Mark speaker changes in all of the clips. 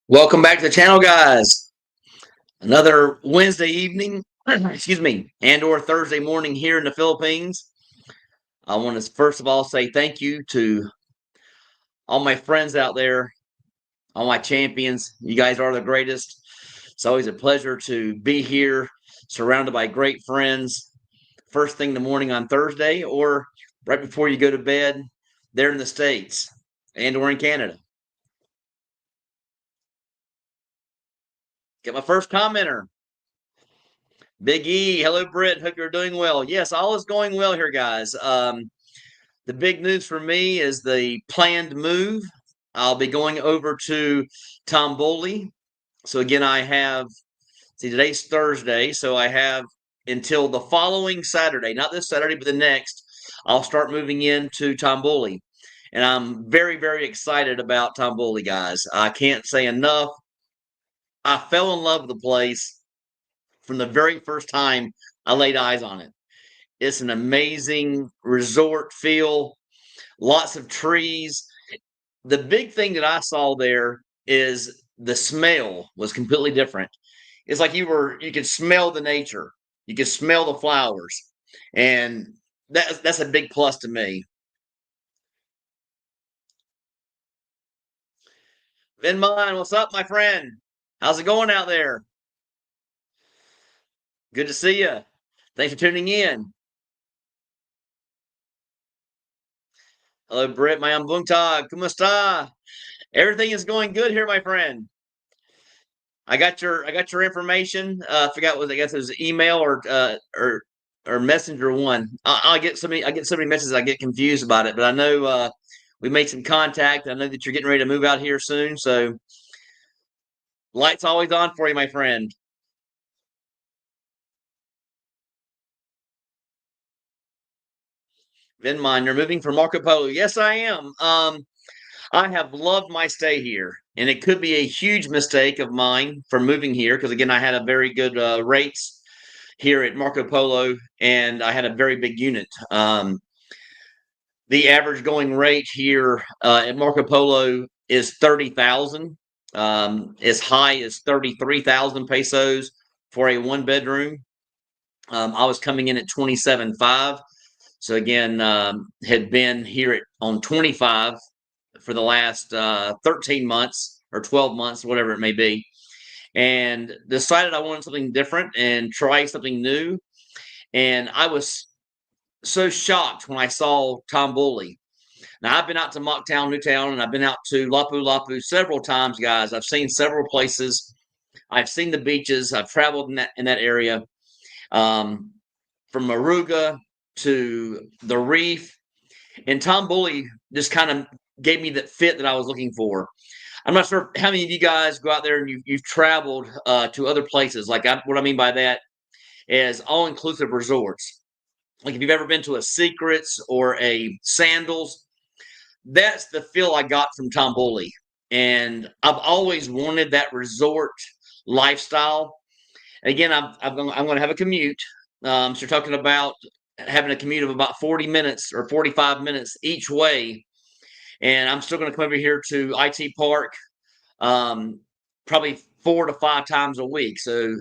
Speaker 1: Welcome back to the channel, guys. Another Wednesday evening, excuse me, and/or Thursday morning here in the Philippines. I want to first of all say thank you to all my friends out there, all my champions. You guys are the greatest. It's always a pleasure to be here, surrounded by great friends. First thing in the morning on Thursday, or right before you go to bed, there in the States and/or in Canada. Get my first commenter. Big E, hello, Britt. Hope you're doing well. Yes, all is going well here, guys. The big news for me is the planned move. I'll be going over to Tomboli. So again, I have today's Thursday, so I have until the following Saturday, not this Saturday, but the next. I'll start moving into Tomboli, and I'm very, very excited about Tomboli, guys. I can't say enough. I fell in love with the place from the very first time I laid eyes on it. It's an amazing resort feel, lots of trees. The big thing that I saw there is the smell was completely different. It's like you could smell the nature. You could smell the flowers. And that's a big plus to me. Vinmine, what's up, my friend? How's it going out there? Good to see you. Thanks for tuning in. Hello, Britt. My Buntag. Kumusta? Everything is going good here, my friend. I got your information. I forgot what I guess it was email or messenger one. I get so many messages I get confused about it, but I know we made some contact. I know that you're getting ready to move out here soon, so lights always on for you, my friend. Vinmine, you're moving from Marco Polo. Yes, I am. I have loved my stay here, and it could be a huge mistake of mine for moving here because again, I had a very good rates here at Marco Polo, and I had a very big unit. The average going rate here at Marco Polo is 30,000. As high as 33,000 pesos for a one bedroom. I was coming in at 27.5. So again, had been here on 25 for the last 13 months or 12 months, whatever it may be, and decided I wanted something different and try something new. And I was so shocked when I saw Tomboli. Now, I've been out to Mocktown, Newtown, and I've been out to Lapu Lapu several times, guys. I've seen several places. I've seen the beaches. I've traveled in that area, um, from Maruga to the Reef. And Tomboli just kind of gave me that fit that I was looking for. I'm not sure how many of you guys go out there and you've traveled to other places. What I mean by that is all-inclusive resorts. Like if you've ever been to a Secrets or a Sandals, that's the feel I got from Tomboli. And I've always wanted that resort lifestyle. Again, I'm going to have a commute. So you're talking about having a commute of about 40 minutes or 45 minutes each way. And I'm still going to come over here to IT Park probably 4 to 5 times a week. So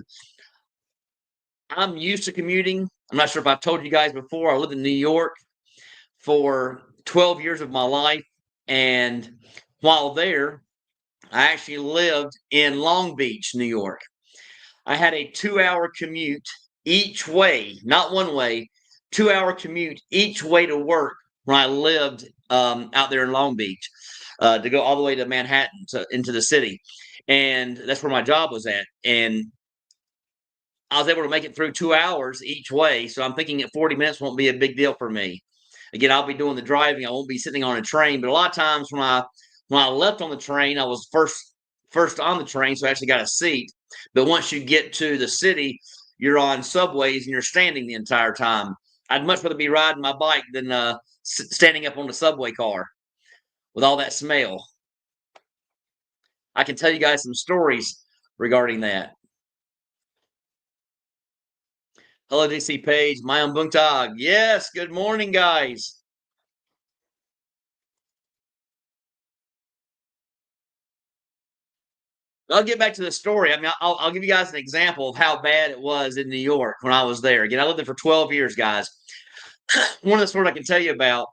Speaker 1: I'm used to commuting. I'm not sure if I've told you guys before. I lived in New York for 12 years of my life. And while there, I actually lived in Long Beach, New York. I had a 2 hour commute each way, not one way, 2 hour commute each way to work when I lived out there in Long Beach to go all the way to Manhattan into the city. And that's where my job was at. And I was able to make it through 2 hours each way. So I'm thinking at 40 minutes won't be a big deal for me. Again, I'll be doing the driving. I won't be sitting on a train. But a lot of times when I left on the train, I was first on the train, so I actually got a seat. But once you get to the city, you're on subways and you're standing the entire time. I'd much rather be riding my bike than standing up on the subway car with all that smell. I can tell you guys some stories regarding that. Hello, DC Page. Mayang Buntag. Yes, good morning, guys. I'll get back to the story. I mean, I'll give you guys an example of how bad it was in New York when I was there. Again, I lived there for 12 years, guys. One of the stories I can tell you about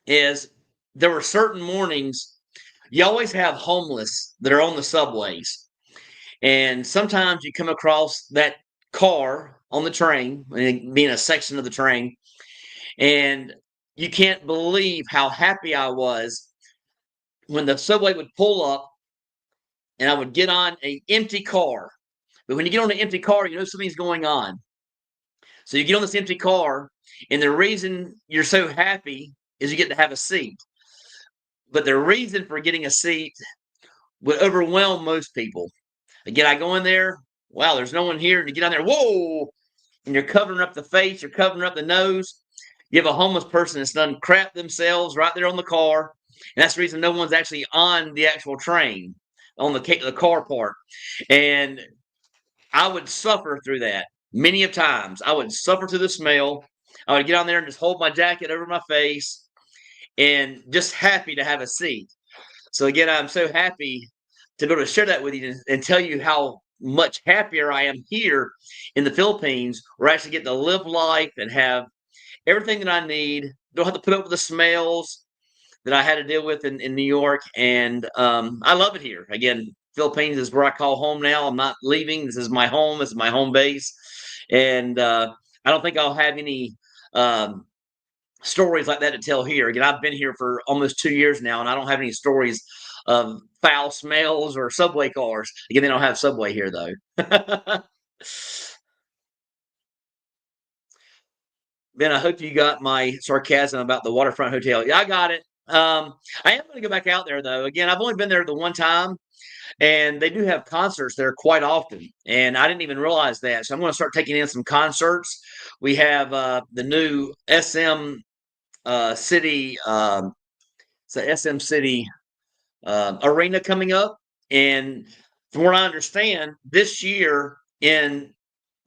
Speaker 1: is there were certain mornings you always have homeless that are on the subways. And sometimes you come across that car on the train, being a section of the train, and you can't believe how happy I was when the subway would pull up and I would get on an empty car. But when you get on an empty car, you know something's going on. So you get on this empty car, and the reason you're so happy is you get to have a seat. But the reason for getting a seat would overwhelm most people. Again, I go in there, wow, there's no one here. And you get on there, whoa, and you're covering up the face, you're covering up the nose. You have a homeless person that's done crap themselves right there on the car. And that's the reason no one's actually on the actual train, on the car part. And I would suffer through that many of times. I would suffer through the smell. I would get on there and just hold my jacket over my face and just happy to have a seat. So again, I'm so happy to be able to share that with you and tell you how much happier I am here in the Philippines, where I actually get to live life and have everything that I need. Don't have to put up with the smells that I had to deal with in New York. And I love it here. Again, Philippines is where I call home now. I'm not leaving. This is my home. This is my home base. And I don't think I'll have any stories like that to tell here. Again, I've been here for almost 2 years now, and I don't have any stories of foul smells or subway cars. Again, they don't have subway here, though. Ben, I hope you got my sarcasm about the Waterfront Hotel. Yeah, I got it. I am going to go back out there, though. Again, I've only been there the one time, and they do have concerts there quite often. And I didn't even realize that. So I'm going to start taking in some concerts. We have the new SM City, it's the SM City arena coming up. And from what I understand, this year in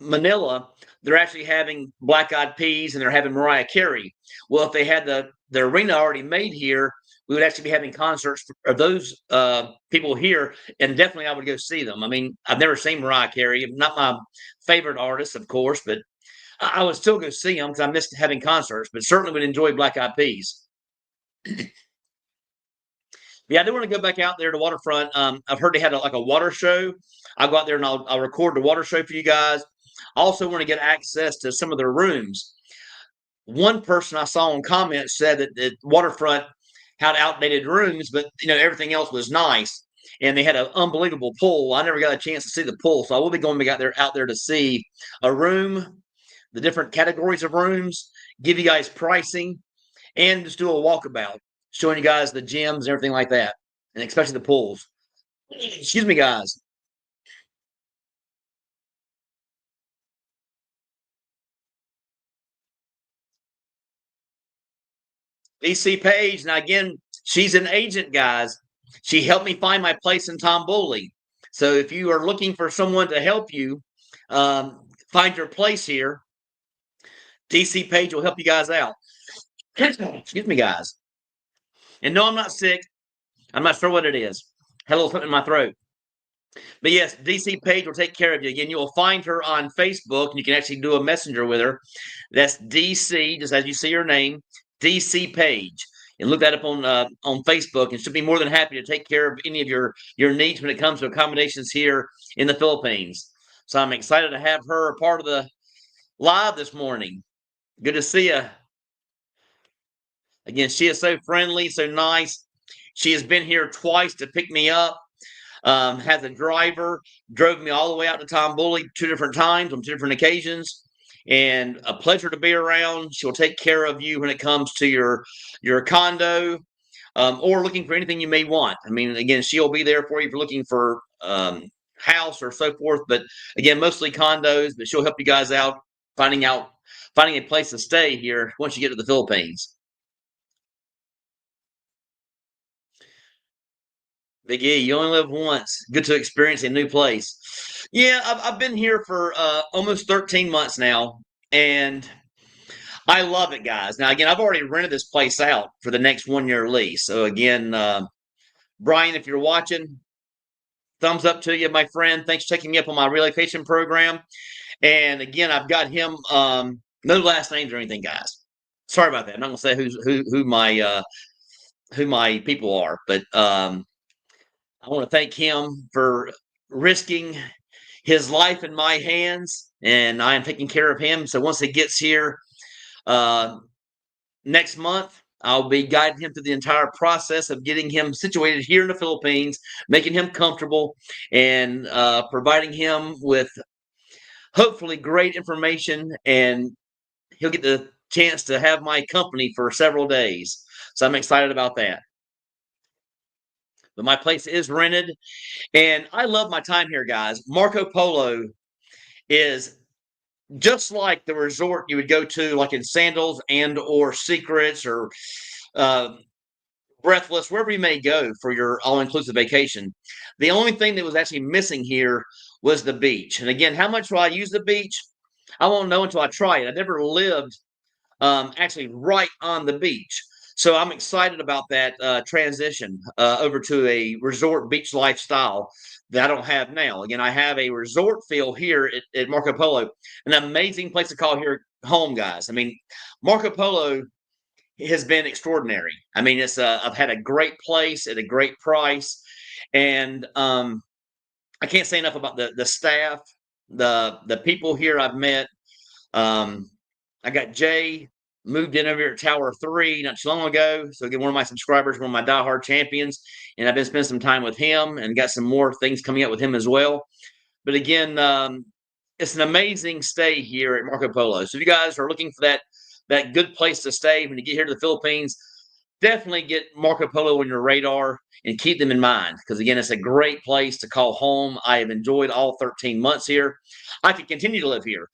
Speaker 1: Manila, they're actually having Black Eyed Peas and they're having Mariah Carey. Well, if they had the arena already made here, we would actually be having concerts of those people here, and definitely I would go see them. I mean, I've never seen Mariah Carey, not my favorite artist, of course, but I would still go see them because I missed having concerts. But certainly would enjoy Black Eyed Peas. Yeah, I do want to go back out there to Waterfront. I've heard they had like a water show. I'll go out there and I'll record the water show for you guys. I also want to get access to some of their rooms. One person I saw in comments said that Waterfront had outdated rooms, but everything else was nice, and they had an unbelievable pool. I never got a chance to see the pool, so I will be going back out there to see a room, the different categories of rooms, give you guys pricing, and just do a walkabout, showing you guys the gyms and everything like that, and especially the pools. Excuse me, guys. DC Page. Now, again, she's an agent, guys. She helped me find my place in Tomboli. So if you are looking for someone to help you find your place here, DC Page will help you guys out. Excuse me, guys. And no, I'm not sick. I'm not sure what it is. Had a little something in my throat. But yes, DC Page will take care of you. Again, you will find her on Facebook, and you can actually do a messenger with her. That's DC, just as you see her name, DC Page. And look that up on Facebook, and she'll be more than happy to take care of any of your needs when it comes to accommodations here in the Philippines. So I'm excited to have her a part of the live this morning. Good to see you. Again, she is so friendly, so nice. She has been here twice to pick me up. Has a driver, drove me all the way out to Tomboli 2 different times on 2 different occasions, and a pleasure to be around. She'll take care of you when it comes to your condo or looking for anything you may want. I mean, again, she'll be there for you if you're looking for house or so forth. But again, mostly condos. But she'll help you guys out finding a place to stay here once you get to the Philippines. Big E, you only live once. Good to experience a new place. Yeah, I've been here for almost 13 months now, and I love it, guys. Now, again, I've already rented this place out for the next 1 year lease. So, again, Brian, if you're watching, thumbs up to you, my friend. Thanks for taking me up on my relocation program. And again, I've got him. No last names or anything, guys. Sorry about that. I'm not gonna say who my people are, but I want to thank him for risking his life in my hands, and I am taking care of him. So once he gets here next month, I'll be guiding him through the entire process of getting him situated here in the Philippines, making him comfortable, and providing him with hopefully great information. And he'll get the chance to have my company for several days. So I'm excited about that. But my place is rented, and I love my time here, guys. Marco Polo is just like the resort you would go to, like in Sandals and or Secrets or Breathless, wherever you may go for your all-inclusive vacation. The only thing that was actually missing here was the beach. And again, how much will I use the beach? I won't know until I try it. I never lived actually right on the beach. So I'm excited about that transition over to a resort beach lifestyle that I don't have now. Again, I have a resort feel here at Marco Polo, an amazing place to call here home, guys. I mean, Marco Polo has been extraordinary. I mean, I've had a great place at a great price, and I can't say enough about the staff, the people here I've met. I got Jay moved in over here at Tower 3 not too long ago. So again, one of my subscribers, one of my diehard champions, and I've been spending some time with him and got some more things coming up with him as well. But again, it's an amazing stay here at Marco Polo. So if you guys are looking for that good place to stay when you get here to the Philippines, definitely get Marco Polo on your radar and keep them in mind, because again, it's a great place to call home. I have enjoyed all 13 months here. I could continue to live here.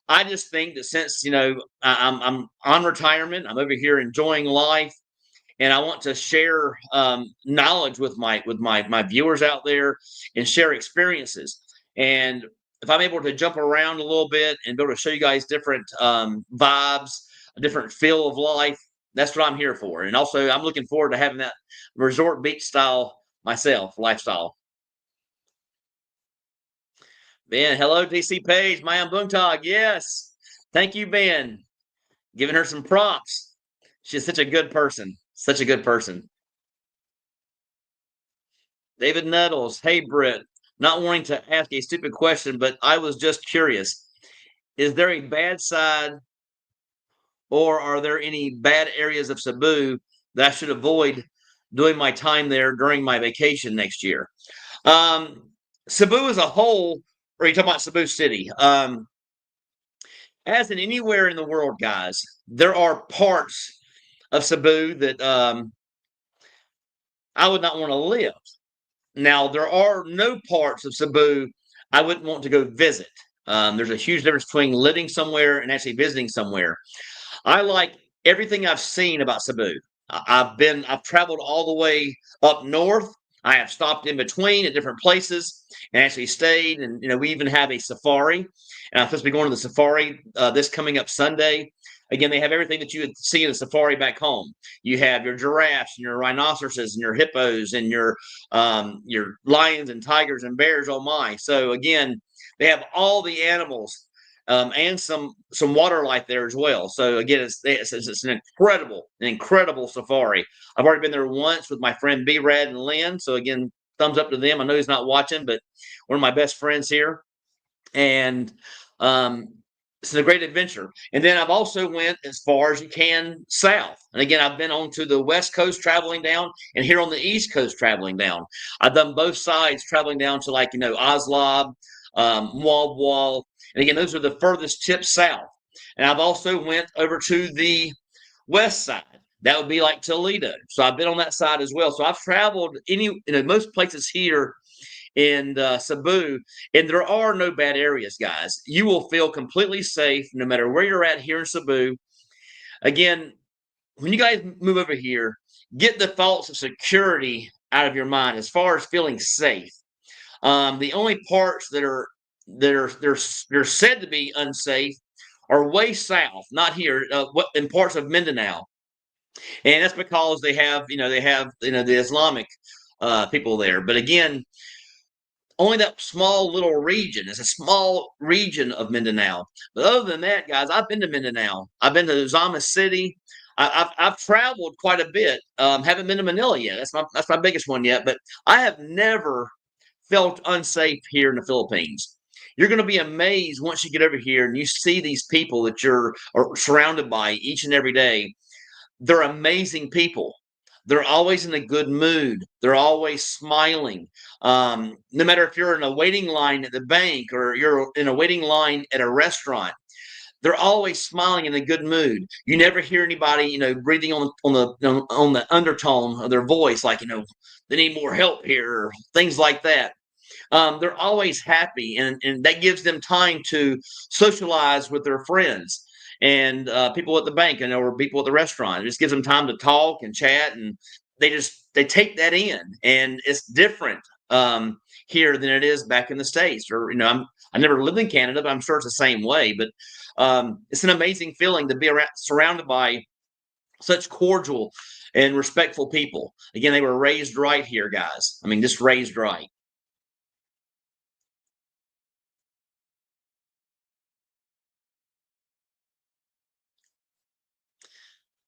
Speaker 1: I just think that since I'm on retirement, I'm over here enjoying life, and I want to share knowledge with my viewers out there and share experiences. And if I'm able to jump around a little bit and be able to show you guys different vibes, a different feel of life, that's what I'm here for. And also, I'm looking forward to having that resort beach style myself lifestyle. Ben, hello, DC Page, Mayam Bungtag. Yes. Thank you, Ben. Giving her some props. She's such a good person. Such a good person. David Nettles. Hey, Britt. Not wanting to ask a stupid question, but I was just curious. Is there a bad side, or are there any bad areas of Cebu that I should avoid doing my time there during my vacation next year? Cebu as a whole, or are you talking about Cebu City? As in anywhere in the world, guys, there are parts of Cebu that I would not want to live. Now, there are no parts of Cebu I wouldn't want to go visit. There's a huge difference between living somewhere and actually visiting somewhere. I like everything I've seen about Cebu. I've traveled all the way up north. I have stopped in between at different places and actually stayed. And we even have a safari. And I'm supposed to be going to the safari this coming up Sunday. Again, they have everything that you would see in a safari back home. You have your giraffes and your rhinoceroses and your hippos and your lions and tigers and bears. Oh my! So again, they have all the animals and some water life there as well. So again, it's an incredible safari. I've already been there once with my friend B Rad and Lynn. So again, thumbs up to them. I know he's not watching, but one of my best friends here, and it's a great adventure. And then I've also went as far as you can south. And again, I've been on to the west coast traveling down, and here on the east coast traveling down. I've done both sides traveling down to Oslab, Mwalwal. And again, those are the furthest tips south. And I've also went over to the west side. That would be like Toledo. So I've been on that side as well. So I've traveled most places here in Cebu, and there are no bad areas, guys. You will feel completely safe no matter where you're at here in Cebu. Again, when you guys move over here, get the thoughts of security out of your mind as far as feeling safe. The only parts that are they're said to be unsafe are way south, not here, in parts of Mindanao, and that's because they have the Islamic people there. But again, only that small little region. It's a small region of Mindanao. But other than that, guys, I've been to Mindanao. I've been to Zama City. I've traveled quite a bit. Haven't been to Manila yet. That's my biggest one yet. But I have never felt unsafe here in the Philippines. You're going to be amazed once you get over here and you see these people that you're surrounded by each and every day. They're amazing people. They're always in a good mood. They're always smiling. No matter if you're in a waiting line at the bank or you're in a waiting line at a restaurant, they're always smiling in a good mood. You never hear anybody, breathing on the undertone of their voice, like they need more help here, or things like that. They're always happy, and that gives them time to socialize with their friends and people at the bank, or people at the restaurant. It just gives them time to talk and chat, and they take that in, and it's different here than it is back in the States. Or I never lived in Canada, but I'm sure it's the same way. But it's an amazing feeling to be surrounded by such cordial and respectful people. Again, they were raised right here, guys. I mean, just raised right.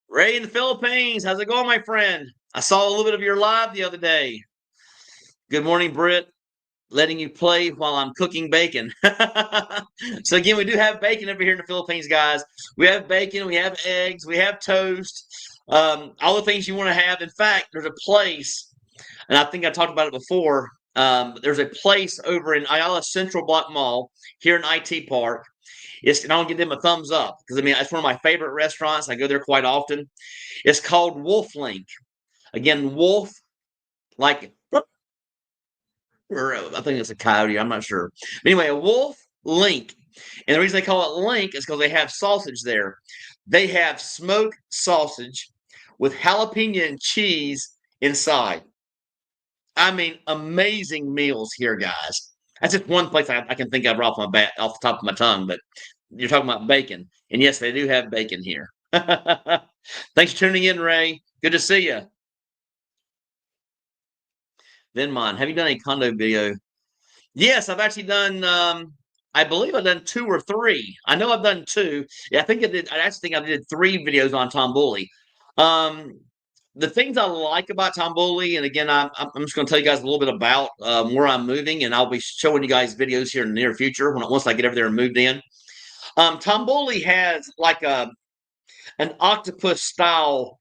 Speaker 1: Ray in the Philippines, how's it going, my friend? I saw a little bit of your live the other day. Good morning, Britt. Letting you play while I'm cooking bacon. So again, we do have bacon over here in the Philippines, guys. We have bacon, we have eggs, we have toast, all the things you want to have. In fact, there's a place, and I think I talked about it before. There's a place over in Ayala Central Block Mall here in IT Park. And I'll give them a thumbs up because it's one of my favorite restaurants. I go there quite often. It's called Wolf Link. Again, wolf, like, or I think it's a coyote. I'm not sure. But anyway, a Wolf Link. And the reason they call it Link is because they have sausage there. They have smoked sausage with jalapeno and cheese inside. I mean, amazing meals here, guys. That's just one place I can think of off off the top of my tongue. But you're talking about bacon, and yes, they do have bacon here. Thanks for tuning in, Ray. Good to see you. Venmon, have you done a condo video? Yes, I've actually done. I believe I've done two or three. I know I've done two. Yeah, I think I did. I actually think I did three videos on Tom Bully. Um, the things I like about Tom Bully, and again, I'm just going to tell you guys a little bit about where I'm moving, and I'll be showing you guys videos here in the near future once I get over there and moved in. Tom Bully has like an octopus style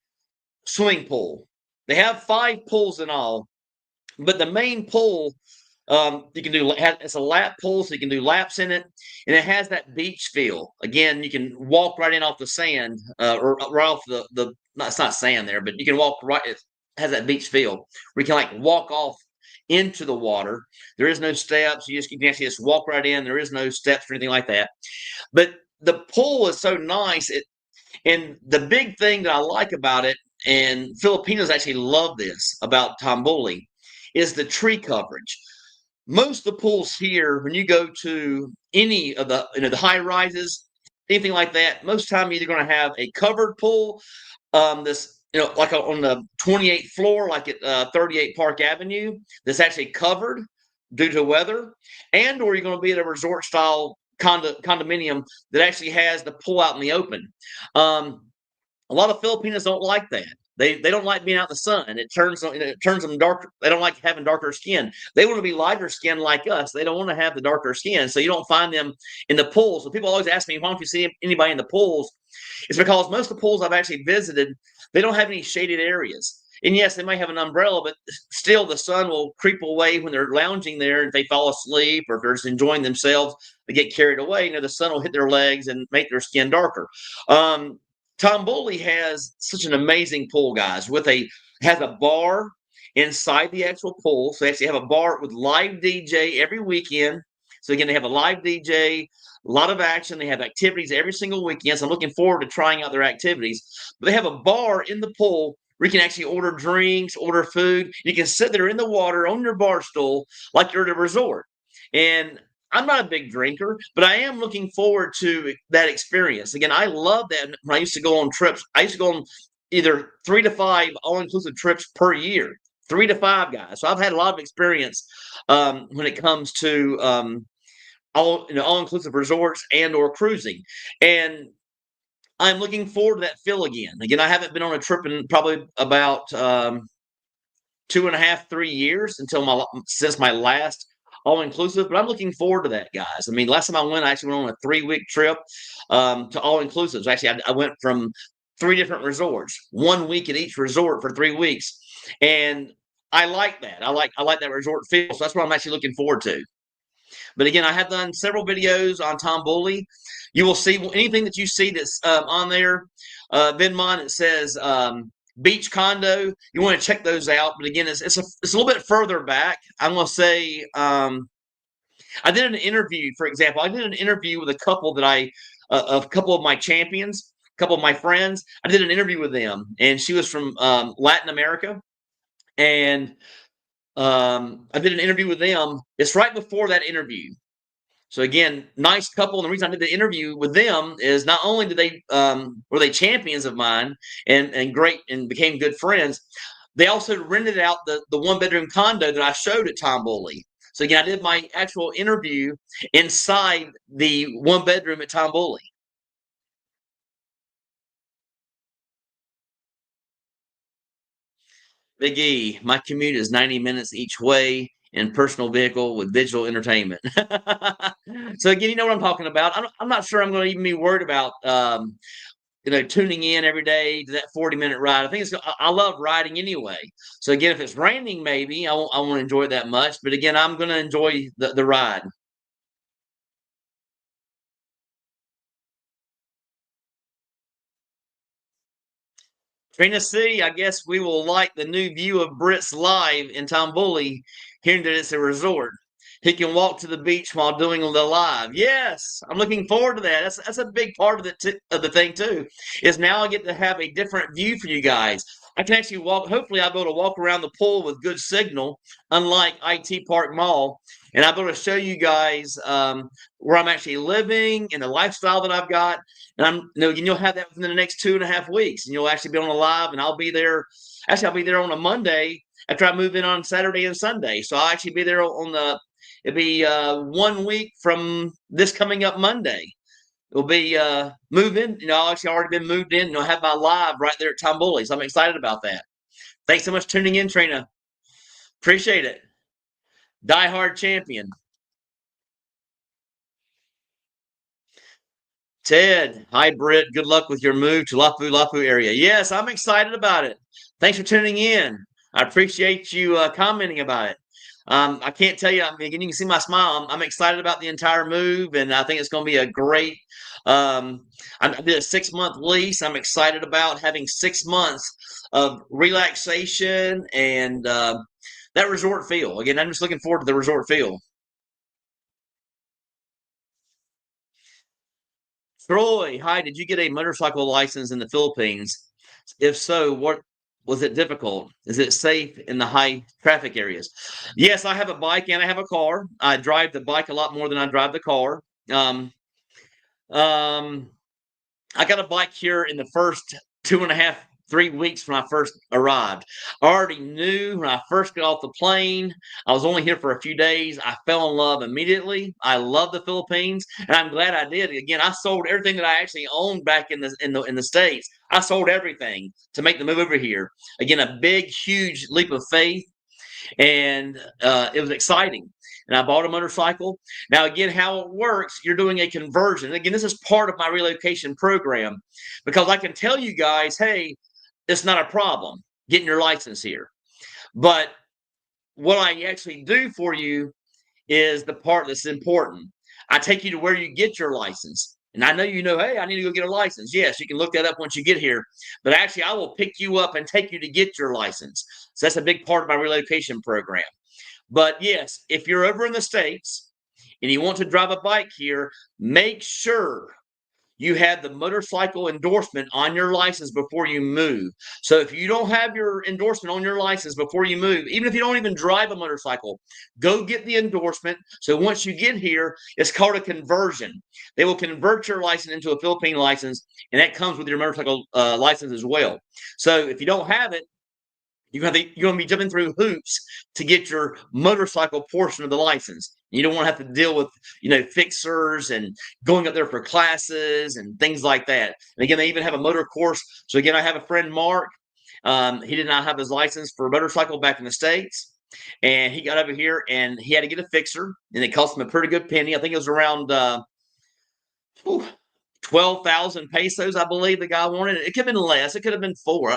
Speaker 1: swimming pool. They have 5 pools in all, but the main pool you can do, it's a lap pool, so you can do laps in it, and it has that beach feel. Again, you can walk right in off the sand, or right off the. No, it's not sand there, but you can walk right. It has that beach feel where you can like walk off into the water. There is no steps. You can actually just walk right in. There is no steps or anything like that. But the pool is so nice. And the big thing that I like about it, and Filipinos actually love this about Tom Bully, is the tree coverage. Most of the pools here, when you go to any of the high rises, anything like that, most of the time you're either going to have a covered pool, this like on the 28th floor, like at 38 Park Avenue, that's actually covered due to weather, and or you're going to be at a resort style condominium that actually has the pool out in the open. A lot of Filipinos don't like that. They don't like being out in the sun. It turns them dark. They don't like having darker skin. They want to be lighter skin like us. They don't want to have the darker skin. So you don't find them in the pools. So people always ask me, why don't you see anybody in the pools? It's because most of the pools I've actually visited, they don't have any shaded areas. And yes, they might have an umbrella, but still the sun will creep away when they're lounging there. If they fall asleep or if they're just enjoying themselves, they get carried away. The sun will hit their legs and make their skin darker. Tom Bully has such an amazing pool, guys, has a bar inside the actual pool. So they actually have a bar with live DJ every weekend. So again, they have a live DJ, a lot of action. They have activities every single weekend. So I'm looking forward to trying out their activities. But they have a bar in the pool where you can actually order drinks, order food. You can sit there in the water on your bar stool like you're at a resort. And I'm not a big drinker, but I am looking forward to that experience. Again, I love that. When I used to go on trips, I used to go on either 3 to 5 all-inclusive trips per year. 3 to 5 guys. So I've had a lot of experience when it comes to all-inclusive resorts and or cruising. And I'm looking forward to that feel again. Again, I haven't been on a trip in probably about 2.5, 3 years since my last all-inclusive, but I'm looking forward to that, guys. I mean, last time I went, I actually went on a 3-week trip to all-inclusives. Actually, I went from 3 different resorts, 1 week at each resort for 3 weeks, and I like that. I like that resort feel, so that's what I'm actually looking forward to. But again, I have done several videos on Tom Bully. You will see anything that you see that's on there. Venmon, it says beach condo. You want to check those out. But again, it's a little bit further back. I'm going to say I did an interview, for example. I did an interview with a couple a couple of my champions, a couple of my friends. I did an interview with them, and she was from Latin America. And I did an interview with them. It's right before that interview. So again, nice couple. And the reason I did the interview with them is not only did they were they champions of mine and great and became good friends, they also rented out the 1-bedroom condo that I showed at Tom Bully. So again, I did my actual interview inside the 1-bedroom at Tom Bully. Big E, my commute is 90 minutes each way in personal vehicle with digital entertainment. So again, you know what I'm talking about. I'm not sure I'm going to even be worried about tuning in every day to that 40-minute ride. I think I love riding anyway. So again, if it's raining, maybe I won't enjoy it that much. But again, I'm going to enjoy the ride. Trina C, I guess we will like the new view of Brits live in Tom Bully, hearing that it's a resort. He can walk to the beach while doing the live. Yes, I'm looking forward to that. That's a big part of of the thing too. Is now I get to have a different view for you guys. I can actually walk. Hopefully, I'll be able to walk around the pool with good signal, unlike IT Park Mall, and I'll be able to show you guys where I'm actually living and the lifestyle that I've got. And you'll have that within the next 2.5 weeks, and you'll actually be on a live, and I'll be there. Actually, I'll be there on a Monday after I move in on Saturday and Sunday. So I'll actually be there on it'll be 1 week from this coming up Monday. It'll be move in. I'll actually already been moved in. I'll have my live right there at Tom Bully. So I'm excited about that. Thanks so much for tuning in, Trina. Appreciate it. Die Hard Champion. Ted, hi, Britt. Good luck with your move to Lapu Lapu area. Yes, I'm excited about it. Thanks for tuning in. I appreciate you commenting about it. I can't tell you. I mean, you can see my smile. I'm excited about the entire move, and I think it's going to be a great. I did a 6-month lease. I'm excited about having 6 months of relaxation and that resort feel. Again, I'm just looking forward to the resort feel. Troy, hi. Did you get a motorcycle license in the Philippines? If so, what was it difficult? Is it safe in the high traffic areas? Yes, I have a bike and I have a car. I drive the bike a lot more than I drive the car. Um, um, I got a bike here in the first 2.5, 3 weeks when I first arrived. I already knew when I first got off the plane. I was only here for a few days. I fell in love immediately. I love the Philippines, and I'm glad I did. Again, I sold everything that I actually owned back in the States. I sold everything to make the move over here. Again, a big, huge leap of faith, and it was exciting. And I bought a motorcycle. Now, again, how it works, you're doing a conversion. Again, this is part of my relocation program because I can tell you guys, hey, it's not a problem getting your license here. But what I actually do for you is the part that's important. I take you to where you get your license. And I know hey, I need to go get a license. Yes, you can look that up once you get here. But actually, I will pick you up and take you to get your license. So that's a big part of my relocation program. But yes, if you're over in the States and you want to drive a bike here, make sure you have the motorcycle endorsement on your license before you move. So if you don't have your endorsement on your license before you move, even if you don't even drive a motorcycle, go get the endorsement. So once you get here, it's called a conversion. They will convert your license into a Philippine license, and that comes with your motorcycle license as well. So if you don't have it, You're going to be jumping through hoops to get your motorcycle portion of the license. You don't want to have to deal with, fixers and going up there for classes and things like that. And again, they even have a motor course. So again, I have a friend, Mark. He did not have his license for a motorcycle back in the States. And he got over here and he had to get a fixer, and it cost him a pretty good penny. I think it was around 12,000 pesos, I believe the guy wanted. It could have been less. It could have been 4.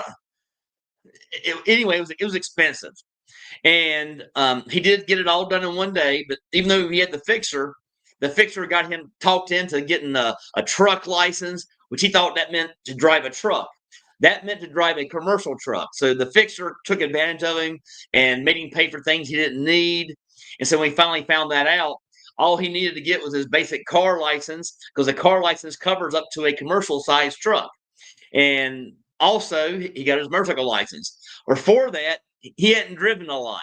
Speaker 1: Anyway, it was expensive. And he did get it all done in one day. But even though he had the fixer got him talked into getting a truck license, which he thought that meant to drive a truck. That meant to drive a commercial truck. So the fixer took advantage of him and made him pay for things he didn't need. And so when he finally found that out, all he needed to get was his basic car license, because a car license covers up to a commercial sized truck. And also, he got his motorcycle license. Before that, he hadn't driven a lot.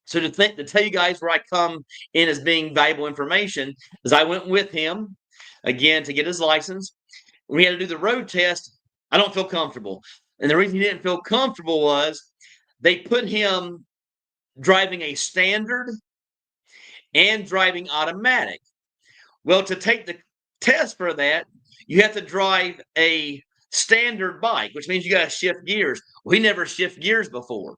Speaker 1: So to tell you guys where I come in as being valuable information is I went with him again to get his license. When he had to do the road test, I don't feel comfortable. And the reason he didn't feel comfortable was they put him driving a standard and driving automatic. Well, to take the test for that, you have to drive a standard bike, which means you got to shift gears. Well, he never shifted gears before.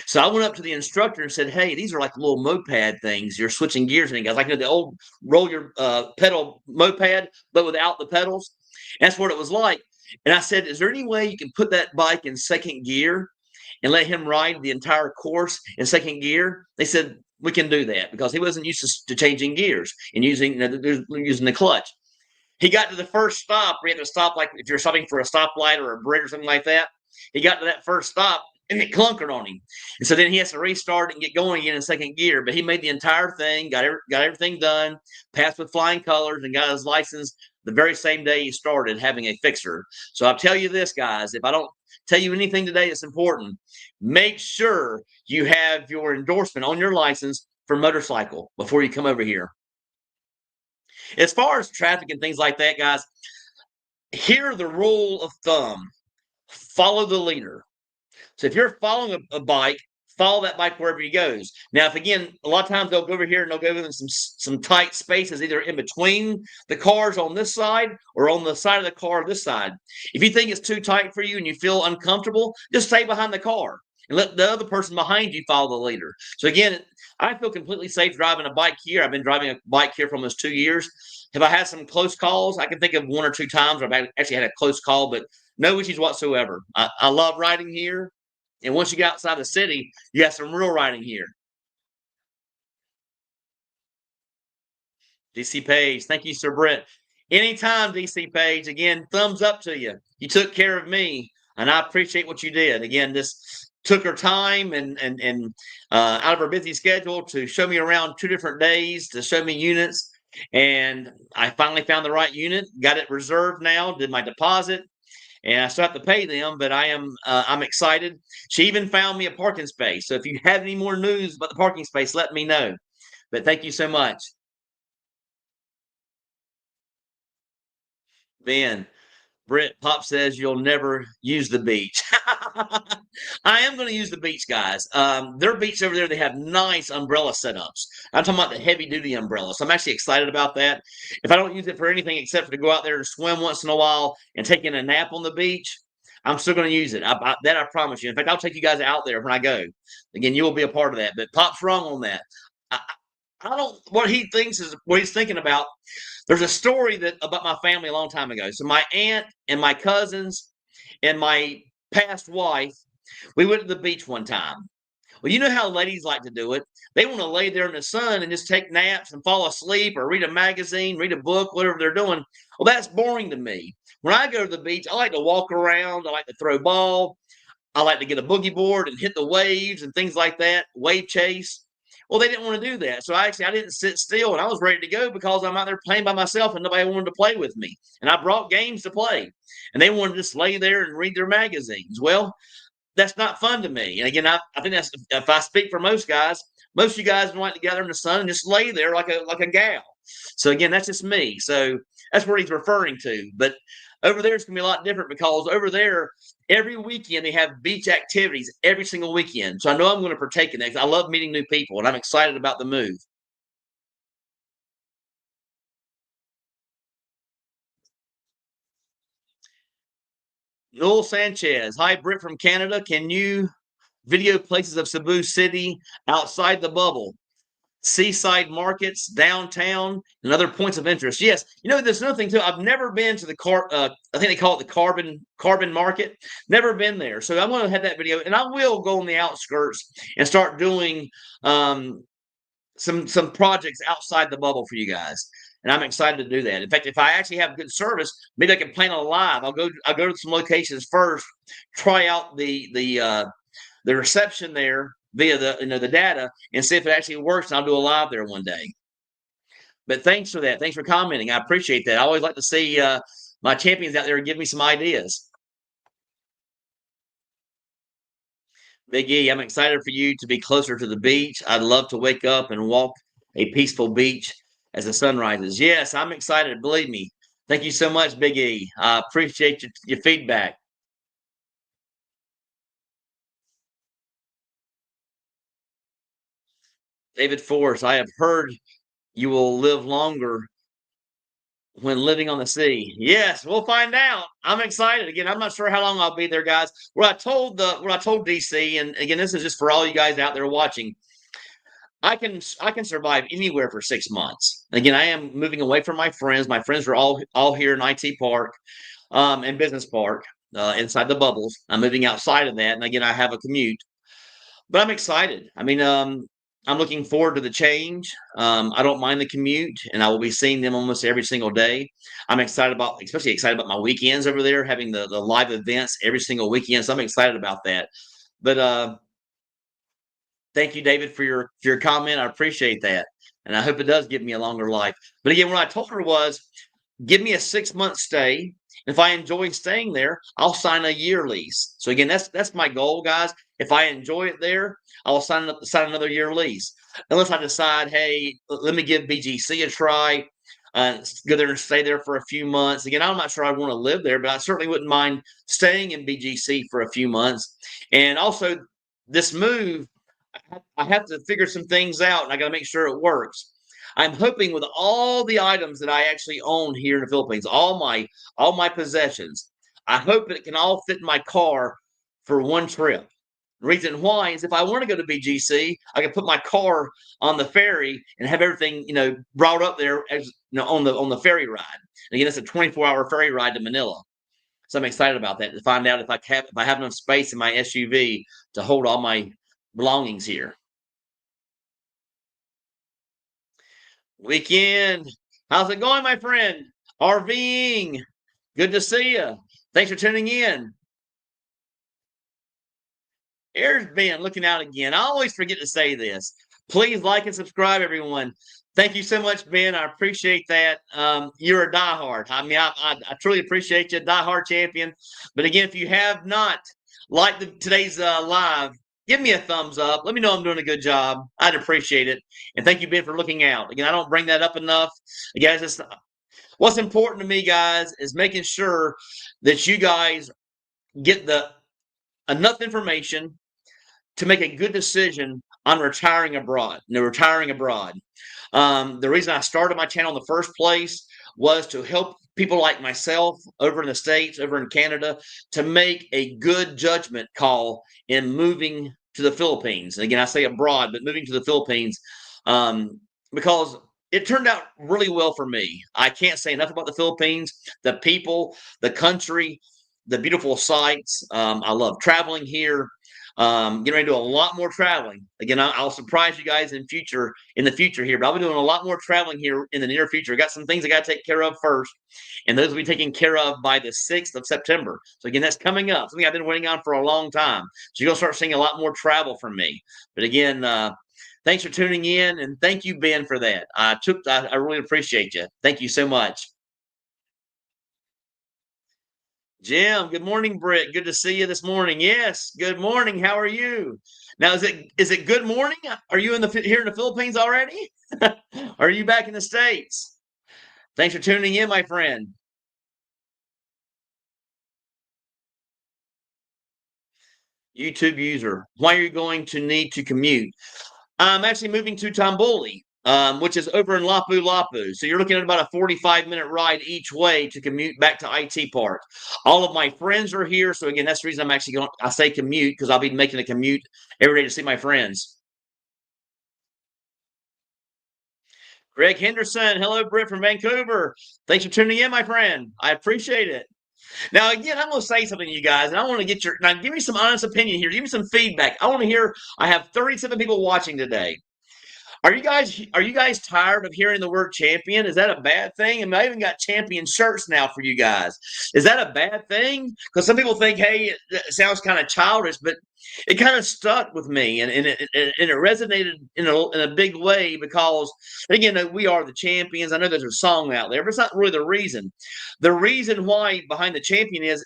Speaker 1: So I went up to the instructor and said, "Hey, these are like little moped things. You're switching gears." And he goes, "Like the old roll your pedal moped, but without the pedals." And that's what it was like. And I said, "Is there any way you can put that bike in second gear and let him ride the entire course in second gear?" They said, "We can do that," because he wasn't used to changing gears and using the clutch. He got to the first stop. We had to stop, like if you're stopping for a stoplight or a bridge or something like that. He got to that first stop, and it clunkered on him. And so then he has to restart and get going again in second gear. But he made the entire thing, got everything done, passed with flying colors, and got his license the very same day he started having a fixer. So I'll tell you this, guys, if I don't tell you anything today that's important, make sure you have your endorsement on your license for motorcycle before you come over here. As far as traffic and things like that, guys, here the rule of thumb: follow the leader. So if you're following a bike, follow that bike wherever he goes. Now, if again, a lot of times they'll go over here and they'll go in some tight spaces, either in between the cars on this side or on the side of the car this side. If you think it's too tight for you and you feel uncomfortable, just stay behind the car and let the other person behind you follow the leader. So again, I feel completely safe driving a bike here. I've been driving a bike here for almost 2 years. Have I had some close calls? I can think of 1 or 2 times where I've actually had a close call, but no issues whatsoever. I love riding here. And once you get outside the city, you have some real riding here. DC Page, thank you, Sir Brett. Anytime, DC Page. Again, thumbs up to you. You took care of me, and I appreciate what you did. Again, this took her time and out of her busy schedule to show me around 2 different days to show me units. And I finally found the right unit, got it reserved now, did my deposit, and I still have to pay them, but I'm excited. She even found me a parking space. So if you have any more news about the parking space, let me know. But thank you so much. Ben, Britt Pop says you'll never use the beach. I am going to use the beach, guys. Their beach over there, they have nice umbrella setups. I'm talking about the heavy duty umbrella. So I'm actually excited about that. If I don't use it for anything except for to go out there and swim once in a while and taking a nap on the beach, I'm still going to use it. That I promise you. In fact, I'll take you guys out there when I go. Again, you will be a part of that. But Pop's wrong on that. I don't. What he thinks is what he's thinking about. There's a story about my family a long time ago. So my aunt and my cousins and my past wife, we went to the beach one time. Well, you know how ladies like to do it. They want to lay there in the sun and just take naps and fall asleep or read a magazine, read a book, whatever they're doing. Well, that's boring to me. When I go to the beach, I like to walk around. I like to throw ball. I like to get a boogie board and hit the waves and things like that, wave chase. Well, they didn't want to do that. So I didn't sit still, and I was ready to go because I'm out there playing by myself and nobody wanted to play with me. And I brought games to play, and they wanted to just lay there and read their magazines. Well, that's not fun to me. And again, I think that's, if I speak for most guys, most of you guys want to gather in the sun and just lay there like a gal. So again, that's just me. So that's what he's referring to. But Over there, it's going to be a lot different because over there, every weekend they have beach activities every single weekend. So I know I'm going to partake in that 'cause I love meeting new people and I'm excited about the move. Noel Sanchez. Hi, Britt from Canada. Can you video places of Cebu City outside the bubble? Seaside markets, downtown, and other points of interest. Yes, there's another thing too. I've never been to the I think they call it the carbon market. Never been there, so I'm going to have that video, and I will go on the outskirts and start doing um, some projects outside the bubble for you guys. And I'm excited to do that. In fact, if I actually have good service, maybe I can plan on live. I'll go to some locations first, try out the reception there via the data and see if it actually works. And I'll do a live there one day. But thanks for that. Thanks for commenting. I appreciate that. I always like to see my champions out there give me some ideas. Big E, I'm excited for you to be closer to the beach. I'd love to wake up and walk a peaceful beach as the sun rises. Yes, I'm excited. Believe me. Thank you so much, Big E. I appreciate your feedback. David Forrest, I have heard you will live longer when living on the sea. Yes, we'll find out. I'm excited. Again, I'm not sure how long I'll be there, guys. What I told DC, and again, this is just for all you guys out there watching. I can survive anywhere for 6 months. Again, I am moving away from my friends. My friends are all here in IT Park, and Business Park, inside the bubbles. I'm moving outside of that, and again, I have a commute. But I'm excited. I mean, I'm looking forward to the change. I don't mind the commute, and I will be seeing them almost every single day. Especially excited about my weekends over there, having the live events every single weekend. So I'm excited about that. But thank you, David, for your comment. I appreciate that, and I hope it does give me a longer life. But again, what I told her was, give me a 6 month stay. If I enjoy staying there, I'll sign a year lease. So again, that's my goal, guys. If I enjoy it there, I'll sign another year lease. Unless I decide, hey, let me give BGC a try, go there and stay there for a few months. Again, I'm not sure I want to live there, but I certainly wouldn't mind staying in BGC for a few months. And also, this move, I have to figure some things out, and I got to make sure it works. I'm hoping with all the items that I actually own here in the Philippines, all my possessions, I hope it can all fit in my car for one trip. The reason why is if I want to go to BGC, I can put my car on the ferry and have everything brought up there as on the ferry ride. And again, it's a 24-hour ferry ride to Manila. So I'm excited about that to find out if I have enough space in my SUV to hold all my belongings here. Weekend. How's it going, my friend? RVing. Good to see you. Thanks for tuning in. Here's Ben looking out again. I always forget to say this. Please like and subscribe, everyone. Thank you so much, Ben. I appreciate that. You're a diehard. I mean, I truly appreciate you, diehard champion. But again, if you have not liked today's live, give me a thumbs up. Let me know I'm doing a good job. I'd appreciate it. And thank you, Ben, for looking out. Again, I don't bring that up enough. Guys, what's important to me, guys, is making sure that you guys get enough information to make a good decision on retiring abroad. Retiring abroad. The reason I started my channel in the first place was to help people like myself over in the States, over in Canada, to make a good judgment call in moving to the Philippines. And again, I say abroad, but moving to the Philippines, because it turned out really well for me. I can't say enough about the Philippines, the people, the country, the beautiful sights. I love traveling here. Getting ready to do a lot more traveling. Again, I'll surprise you guys in the future here, but I'll be doing a lot more traveling here in the near future. I got some things I got to take care of first, and those will be taken care of by the 6th of September. So again, that's coming up. Something I've been waiting on for a long time. So you're gonna start seeing a lot more travel from me. But again, thanks for tuning in, and thank you, Ben, for that. I really appreciate you. Thank you so much. Jim, good morning, Britt. Good to see you this morning. Yes, good morning. How are you? Now, is it good morning? Are you here in the Philippines already? Are you back in the States? Thanks for tuning in, my friend. YouTube user. Why are you going to need to commute? I'm actually moving to Tambuli, which is over in Lapu Lapu. So you're looking at about a 45-minute ride each way to commute back to IT Park. All of my friends are here. So again, that's the reason I'm actually going, I say commute because I'll be making a commute every day to see my friends. Greg Henderson. Hello, Britt from Vancouver. Thanks for tuning in, my friend. I appreciate it. Now, again, I'm going to say something to you guys, and I want to get your now. Give me some honest opinion here. Give me some feedback. I want to hear. I have 37 people watching today. Are you guys tired of hearing the word champion? Is that a bad thing? I mean, I even got champion shirts now for you guys. Is that a bad thing? Because some people think, hey, it sounds kind of childish, but it kind of stuck with me, and it resonated in a big way because, again, we are the champions. I know there's a song out there, but it's not really the reason. The reason why behind the champion is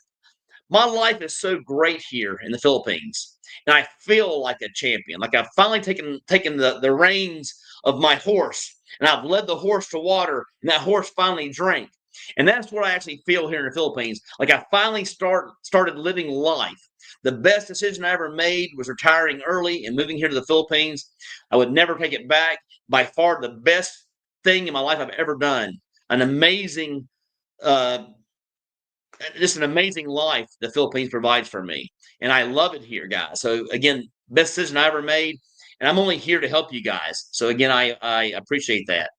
Speaker 1: my life is so great here in the Philippines, and I feel like a champion. Like I've finally taken the reins of my horse, and I've led the horse to water, and that horse finally drank. And that's what I actually feel here in the Philippines. Like I finally started living life. The best decision I ever made was retiring early and moving here to the Philippines. I would never take it back. By far the best thing in my life I've ever done. An amazing uh, just an amazing life the Philippines provides for me. And I love it here, guys. So again, best decision I ever made. And I'm only here to help you guys. So again, I appreciate that.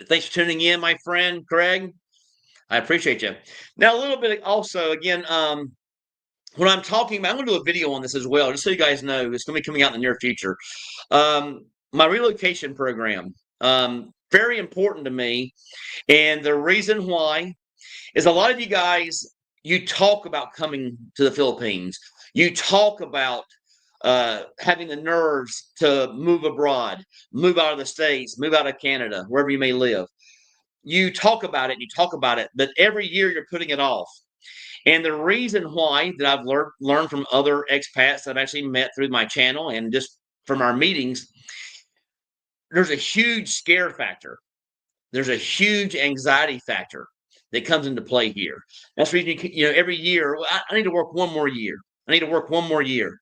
Speaker 1: Thanks for tuning in, my friend Craig. I appreciate you. Now, a little bit also, again, when I'm talking about, I'm going to do a video on this as well, just so you guys know. It's going to be coming out in the near future. My relocation program, very important to me. And the reason why is a lot of you guys, you talk about coming to the Philippines. You talk about having the nerves to move abroad, move out of the States, move out of Canada, wherever you may live. You talk about it, and you talk about it, but every year you're putting it off. And the reason why that I've learned from other expats that I've actually met through my channel and just from our meetings, there's a huge scare factor. There's a huge anxiety factor that comes into play here. That's the reason, every year, I need to work one more year. I need to work one more year.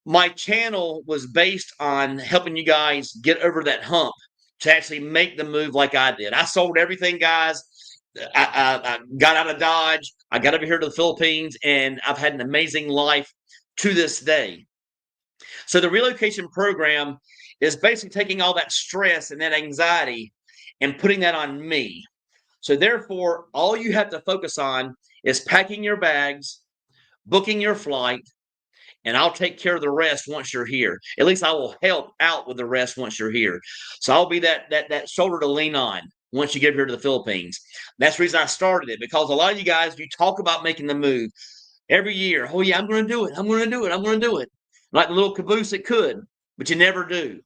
Speaker 1: My channel was based on helping you guys get over that hump to actually make the move like I did. I sold everything, guys. I got out of Dodge. I got over here to the Philippines, and I've had an amazing life to this day. So the relocation program is basically taking all that stress and that anxiety and putting that on me. So therefore, all you have to focus on is packing your bags, booking your flight, and I'll take care of the rest once you're here. At least I will help out with the rest once you're here. So I'll be that shoulder to lean on once you get here to the Philippines. That's the reason I started it, because a lot of you guys, you talk about making the move every year. Oh yeah, I'm going to do it. I'm going to do it. I'm going to do it. Like the little caboose that could, but you never do.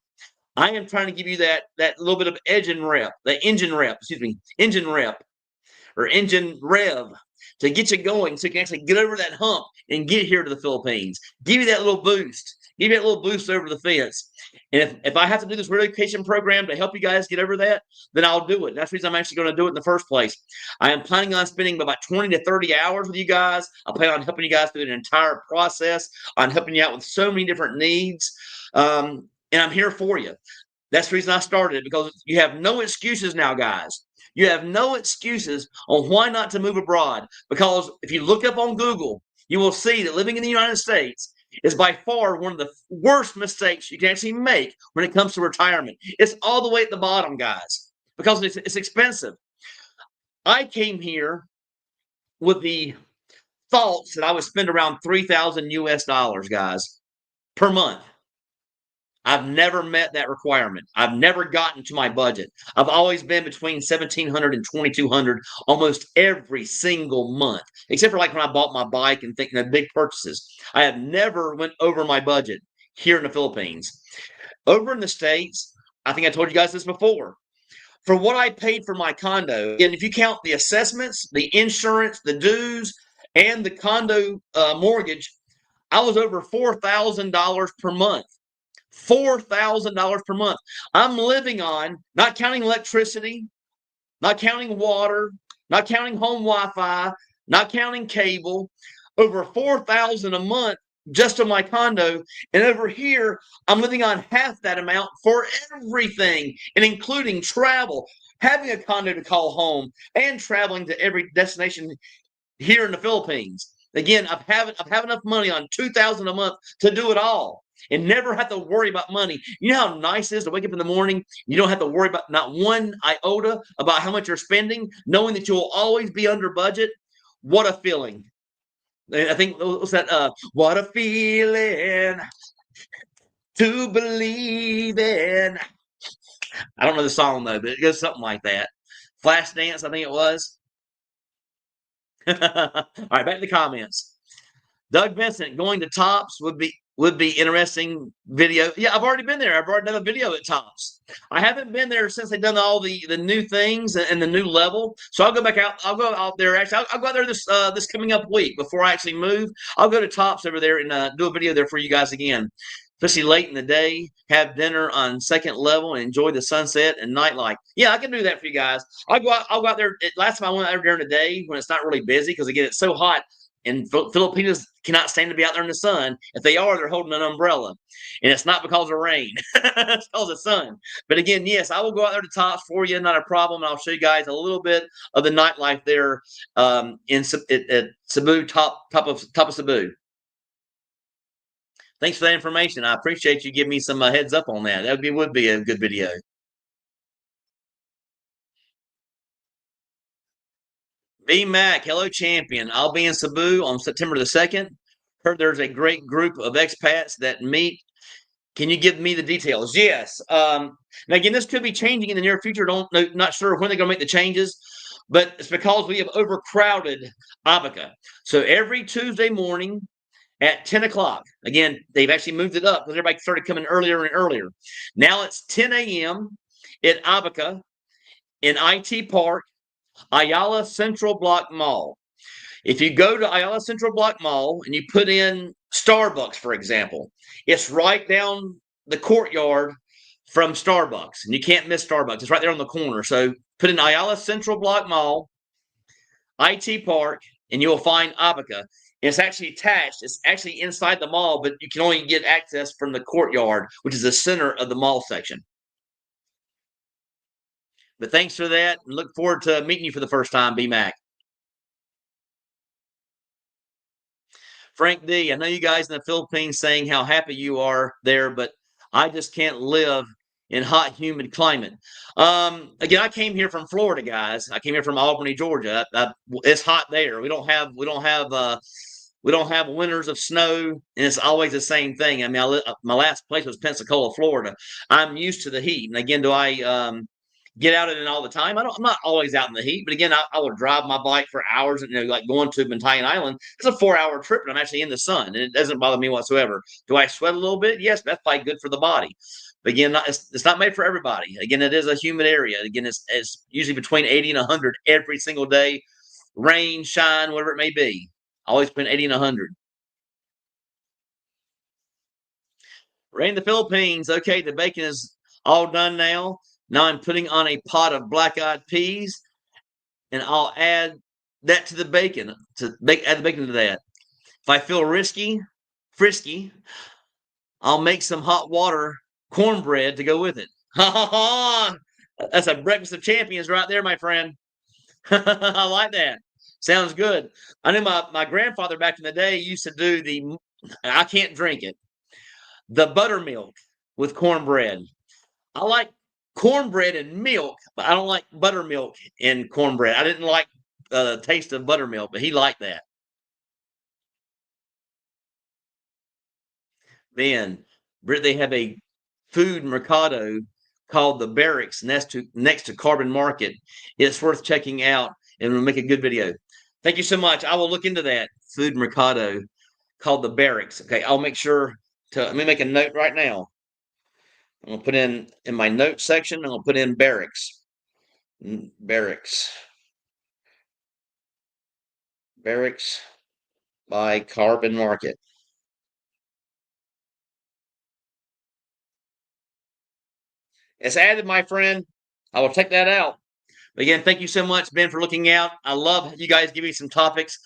Speaker 1: I am trying to give you that little bit of engine rep, engine rep or engine rev to get you going so you can actually get over that hump and get here to the Philippines. Give you that little boost. Give you that little boost over the fence. And if I have to do this relocation program to help you guys get over that, then I'll do it. That's the reason I'm actually going to do it in the first place. I am planning on spending about 20 to 30 hours with you guys. I plan on helping you guys through the entire process, on helping you out with so many different needs. And I'm here for you. That's the reason I started it, because you have no excuses now, guys. You have no excuses on why not to move abroad, because if you look up on Google, you will see that living in the United States is by far one of the worst mistakes you can actually make when it comes to retirement. It's all the way at the bottom, guys, because it's expensive. I came here with the thoughts that I would spend around 3,000 US dollars, guys, per month. I've never met that requirement. I've never gotten to my budget. I've always been between 1,700 and 2,200 almost every single month, except for like when I bought my bike and thinking of big purchases. I have never went over my budget here in the Philippines. Over in the States, I think I told you guys this before. For what I paid for my condo, and if you count the assessments, the insurance, the dues, and the condo mortgage, I was over $4,000 per month. $4,000 per month. I'm living on, not counting electricity, not counting water, not counting home Wi-Fi, not counting cable. over $4,000 a month just on my condo. And over here, I'm living on half that amount for everything, and including travel, having a condo to call home, and traveling to every destination here in the Philippines. Again, I've have enough money on $2,000 a month to do it all and never have to worry about money. You know how nice it is to wake up in the morning. You don't have to worry about not one iota about how much you're spending, knowing that you'll always be under budget. What a feeling! I think what's that? What a feeling to believe in. I don't know the song though, but it goes something like that. Flashdance, I think it was. All right, back to the comments. Doug Vincent, going to Tops would be interesting video. Yeah, I've already been there. I've already done a video at Tops. I haven't been there since they've done all the new things and the new level. So I'll go back out. I'll go out there. Actually, I'll go out there this coming up week before I actually move. I'll go to Tops over there and do a video there for you guys again. Especially late in the day, have dinner on second level and enjoy the sunset and nightlife. Yeah, I can do that for you guys. I'll go out there. Last time I went out there during the day when it's not really busy because again it's so hot. And Filipinos cannot stand to be out there in the sun. If they are, they're holding an umbrella. And it's not because of rain. It's because of sun. But again, yes, I will go out there to Tops for you. Not a problem. And I'll show you guys a little bit of the nightlife there at Cebu, top of Cebu. Thanks for that information. I appreciate you giving me some heads up on that. That would be a good video. B Mac, hello champion. I'll be in Cebu on September the 2nd. Heard there's a great group of expats that meet. Can you give me the details? Yes. Now again, this could be changing in the near future. Not sure when they're going to make the changes, but it's because we have overcrowded Abaca. So every Tuesday morning at 10 o'clock. Again, they've actually moved it up because everybody started coming earlier and earlier. Now it's 10 a.m. at Abaca in IT Park, Ayala Central Block Mall. If you go to Ayala Central Block Mall and you put in Starbucks, for example, it's right down the courtyard from Starbucks, and you can't miss Starbucks. It's right there on the corner. So put in Ayala Central Block Mall, IT Park, and you'll find Abaca. It's actually attached. It's actually inside the mall, but you can only get access from the courtyard, which is the center of the mall section. But thanks for that, and look forward to meeting you for the first time, B-Mac. Frank D, I know you guys in the Philippines saying how happy you are there, but I just can't live in hot, humid climate. Again, I came here from Florida, guys. I came here from Albany, Georgia. It's hot there. We don't have winters of snow, and it's always the same thing. I mean, my last place was Pensacola, Florida. I'm used to the heat, and again, do I get out in it all the time? I'm not always out in the heat, but again, I would drive my bike for hours, and like going to Bantayan Island. It's a 4-hour trip, and I'm actually in the sun, and it doesn't bother me whatsoever. Do I sweat a little bit? Yes, that's probably good for the body. But again, it's not made for everybody. Again, it is a humid area. Again, it's usually between 80 and 100 every single day, rain, shine, whatever it may be. Always between 80 and 100. Rain in the Philippines. Okay, the bacon is all done now. Now I'm putting on a pot of black-eyed peas, and I'll add that to the bacon. Add the bacon to that. If I feel frisky, I'll make some hot water cornbread to go with it. That's a breakfast of champions right there, my friend. I like that. Sounds good. I knew my grandfather back in the day used to do I can't drink it, the buttermilk with cornbread. I like cornbread and milk, but I don't like buttermilk in cornbread. I didn't like the taste of buttermilk, but he liked that. Then, they have a food mercado called the Barracks next to Carbon Market. It's worth checking out, and we'll make a good video. Thank you so much. I will look into that food mercado called the Barracks. Okay, I'll make sure let me make a note right now. I'm gonna put in my notes section. I'm gonna put in Barracks. Barracks by Carbon Market. It's added, my friend. I will check that out. Again, thank you so much, Ben, for looking out. I love you guys giving me some topics.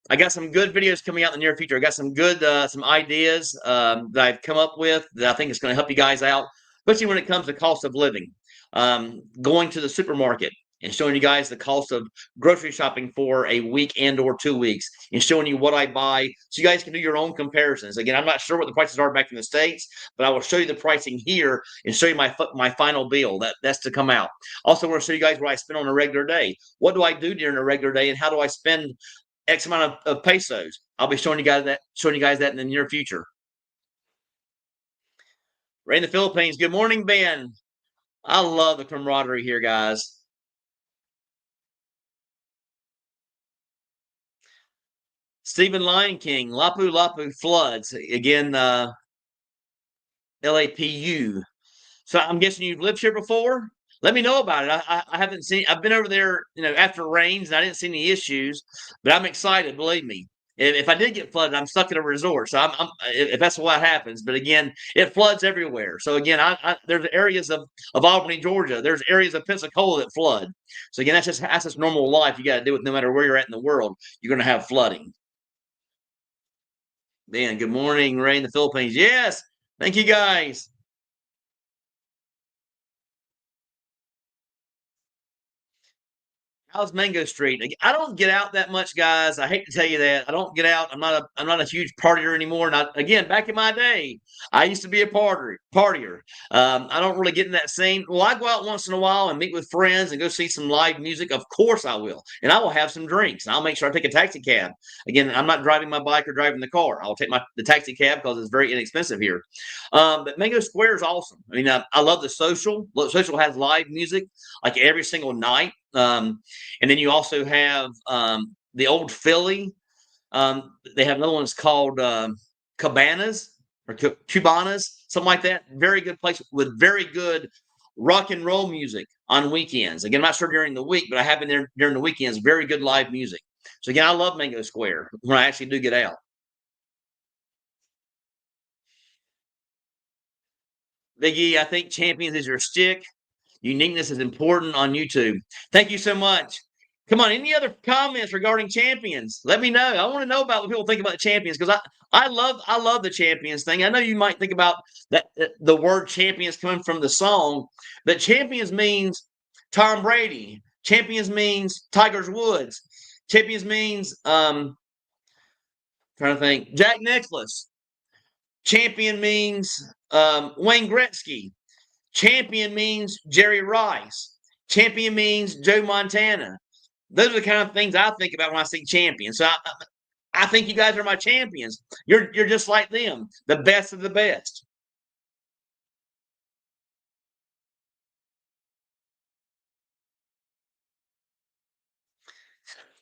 Speaker 1: I got some good videos coming out in the near future. I got some good some ideas that I've come up with that I think is going to help you guys out, especially when it comes to cost of living. Going to the supermarket and showing you guys the cost of grocery shopping for a week and or 2 weeks and showing you what I buy so you guys can do your own comparisons. Again, I'm not sure what the prices are back in the States, but I will show you the pricing here and show you my final bill. That's to come out. Also, I want to show you guys what I spend on a regular day. What do I do during a regular day and how do I spend X amount of pesos? I'll be showing you guys that in the near future. Ray in the Philippines. Good morning, Ben. I love the camaraderie here, guys. Stephen Lion King, Lapu Lapu floods. Again, LAPU. So I'm guessing you've lived here before? Let me know about it. I haven't seen. I've been over there, after rains, and I didn't see any issues. But I'm excited. Believe me. If I did get flooded, I'm stuck at a resort. So if that's what happens. But again, it floods everywhere. So again, there's areas of Albany, Georgia. There's areas of Pensacola that flood. So again, that's just normal life. You got to deal with no matter where you're at in the world. You're going to have flooding. Man, good morning, Ray in the Philippines. Yes, thank you guys. How's Mango Street? I don't get out that much, guys. I hate to tell you that. I don't get out. I'm not a huge partier anymore. Not again. Back in my day, I used to be a partier. I don't really get in that same. Well, I go out once in a while and meet with friends and go see some live music. Of course, I will, and I will have some drinks. And I'll make sure I take a taxi cab. Again, I'm not driving my bike or driving the car. I'll take the taxi cab because it's very inexpensive here. But Mango Square is awesome. I mean, I love the social. Social has live music like every single night. And then you also have the Old Philly. They have another one that's called Cabanas or Cubanas, something like that. Very good place with very good rock and roll music on weekends. Again, I'm not sure during the week, but I have been there during the weekends. Very good live music. So again, I love Mango Square when I actually do get out. Big E, I think Champions is your stick. Uniqueness is important on YouTube. Thank you so much. Come on, any other comments regarding champions? Let me know. I want to know about what people think about the champions because I love the champions thing. I know you might think about that the word champions coming from the song, but champions means Tom Brady. Champions means Tigers Woods. Champions means trying to think Jack Nicklaus. Champion means Wayne Gretzky. Champion means Jerry Rice. Champion means Joe Montana. Those are the kind of things I think about when I see champions. So I think you guys are my champions. You're just like them, the best of the best.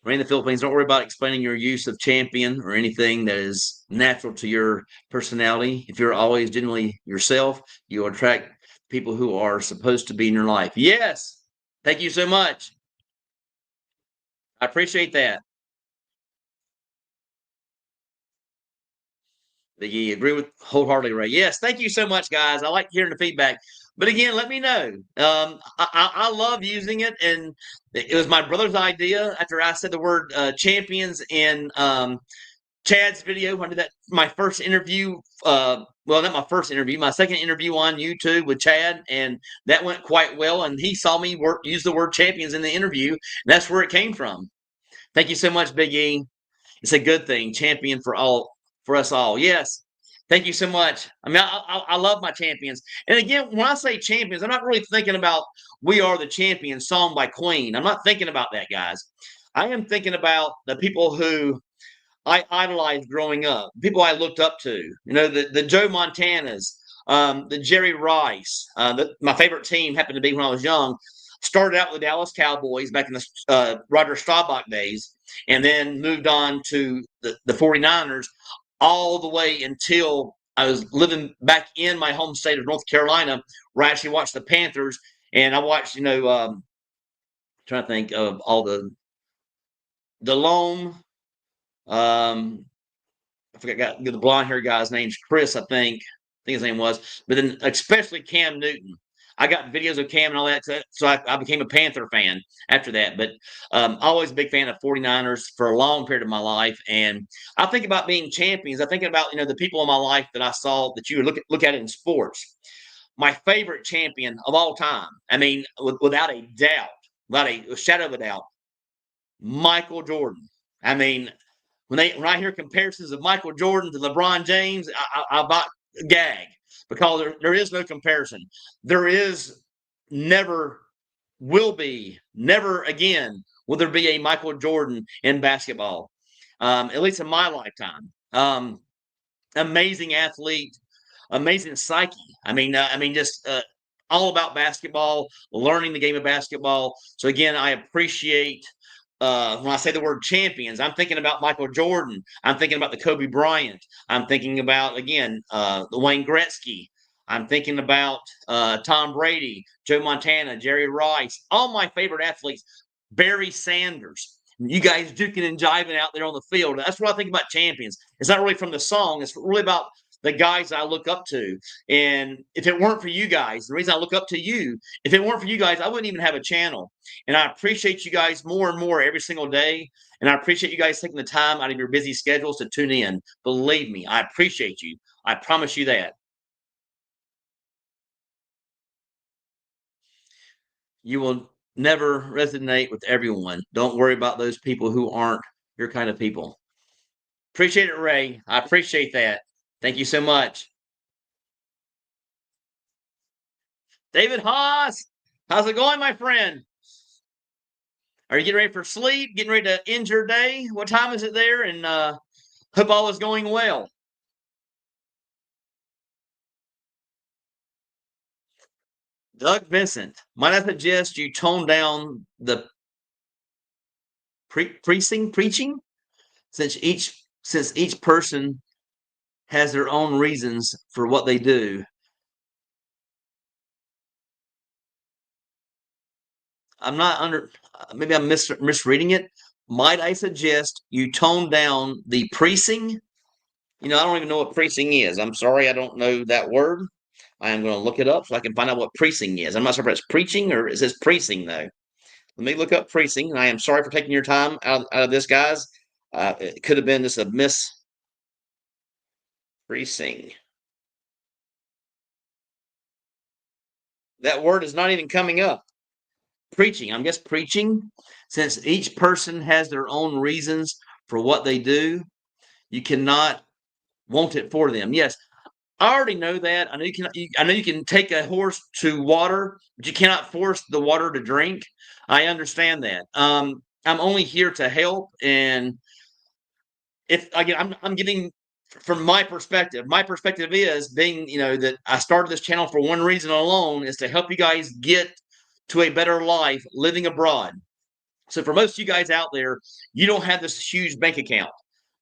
Speaker 1: We're in the Philippines. Don't worry about explaining your use of champion or anything that is natural to your personality. If you're always genuinely yourself, you attract people who are supposed to be in your life. Yes. Thank you so much. I appreciate that. You agree with wholeheartedly, Ray. Yes, thank you so much, guys. I like hearing the feedback. But again, let me know. I love using it, and it was my brother's idea after I said the word champions in Chad's video when I did that my first interview. Well, not my first interview, my second interview on YouTube with Chad, and that went quite well. And he saw me use the word champions in the interview, and that's where it came from. Thank you so much, Big E. It's a good thing. Champion for us all. Yes. Thank you so much. I mean, I love my champions. And again, when I say champions, I'm not really thinking about "We Are the Champions" song by Queen. I'm not thinking about that, guys. I am thinking about the people who I idolized growing up, people I looked up to. The Joe Montanas, the Jerry Rice. My favorite team happened to be when I was young. Started out with the Dallas Cowboys back in the Roger Staubach days, and then moved on to the 49ers all the way until I was living back in my home state of North Carolina, where I actually watched the Panthers. And I watched, trying to think of all the Loam. I forgot the blonde hair guy's name's Chris, I think his name was. But then especially Cam Newton. I got videos of Cam and all that. So I became a Panther fan after that. But always a big fan of 49ers for a long period of my life. And I think about being champions. I think about, the people in my life that I saw that you look at it in sports. My favorite champion of all time, I mean, without a doubt, without a shadow of a doubt, Michael Jordan. I mean, when I hear comparisons of Michael Jordan to LeBron James, I about gag because there is no comparison. There is never will be never again will there be a Michael Jordan in basketball, at least in my lifetime. Amazing athlete, amazing psyche. Just all about basketball, learning the game of basketball. So again, I appreciate when I say the word champions, I'm thinking about Michael Jordan. I'm thinking about the Kobe Bryant. I'm thinking about, again, the Wayne Gretzky. I'm thinking about Tom Brady, Joe Montana, Jerry Rice, all my favorite athletes, Barry Sanders. You guys duking and jiving out there on the field. That's what I think about champions. It's not really from the song. It's really about the guys I look up to. And if it weren't for you guys, the reason I look up to you, if it weren't for you guys, I wouldn't even have a channel. And I appreciate you guys more and more every single day. And I appreciate you guys taking the time out of your busy schedules to tune in. Believe me, I appreciate you. I promise you that. You will never resonate with everyone. Don't worry about those people who aren't your kind of people. Appreciate it, Ray. I appreciate that. Thank you so much. David Haas, how's it going, my friend? Are you getting ready for sleep? Getting ready to end your day? What time is it there? And hope all is going well. Doug Vincent, might I suggest you tone down the preaching, since each person has their own reasons for what they do. I'm not under. Maybe I'm misreading it. Might I suggest you tone down the preaching? I don't even know what preaching is. I'm sorry, I don't know that word. I am going to look it up so I can find out what preaching is. I'm not sure if it's preaching or it says preaching though. Let me look up preaching. And I am sorry for taking your time out of this, guys. It could have been just a miss. Preaching. That word is not even coming up. Preaching. I'm just preaching. Since each person has their own reasons for what they do, you cannot want it for them. Yes, I already know that. I know you can. I know you can take a horse to water, but you cannot force the water to drink. I understand that. I'm only here to help, and if again, I'm giving from my perspective. My perspective is being, that I started this channel for one reason alone, is to help you guys get to a better life living abroad. So for most of you guys out there, you don't have this huge bank account.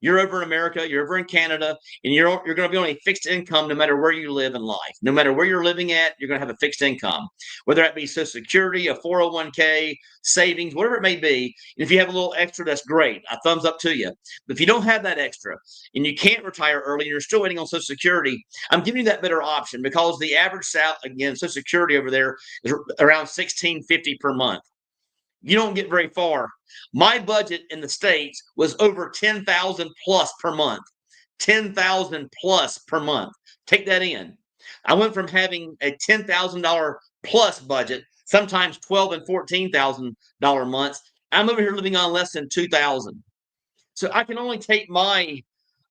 Speaker 1: You're over in America, you're over in Canada, and you're going to be on a fixed income no matter where you live in life. No matter where you're living at, you're going to have a fixed income, whether that be Social Security, a 401k, savings, whatever it may be. And if you have a little extra, that's great. A thumbs up to you. But if you don't have that extra and you can't retire early and you're still waiting on Social Security, I'm giving you that better option because the average salary, again, Social Security over there is around $1,650 per month. You don't get very far. My budget in the States was over 10,000 plus per month. 10,000 plus per month. Take that in. I went from having a $10,000 plus budget, sometimes $12,000 and $14,000 months. I'm over here living on less than 2,000. So I can only take my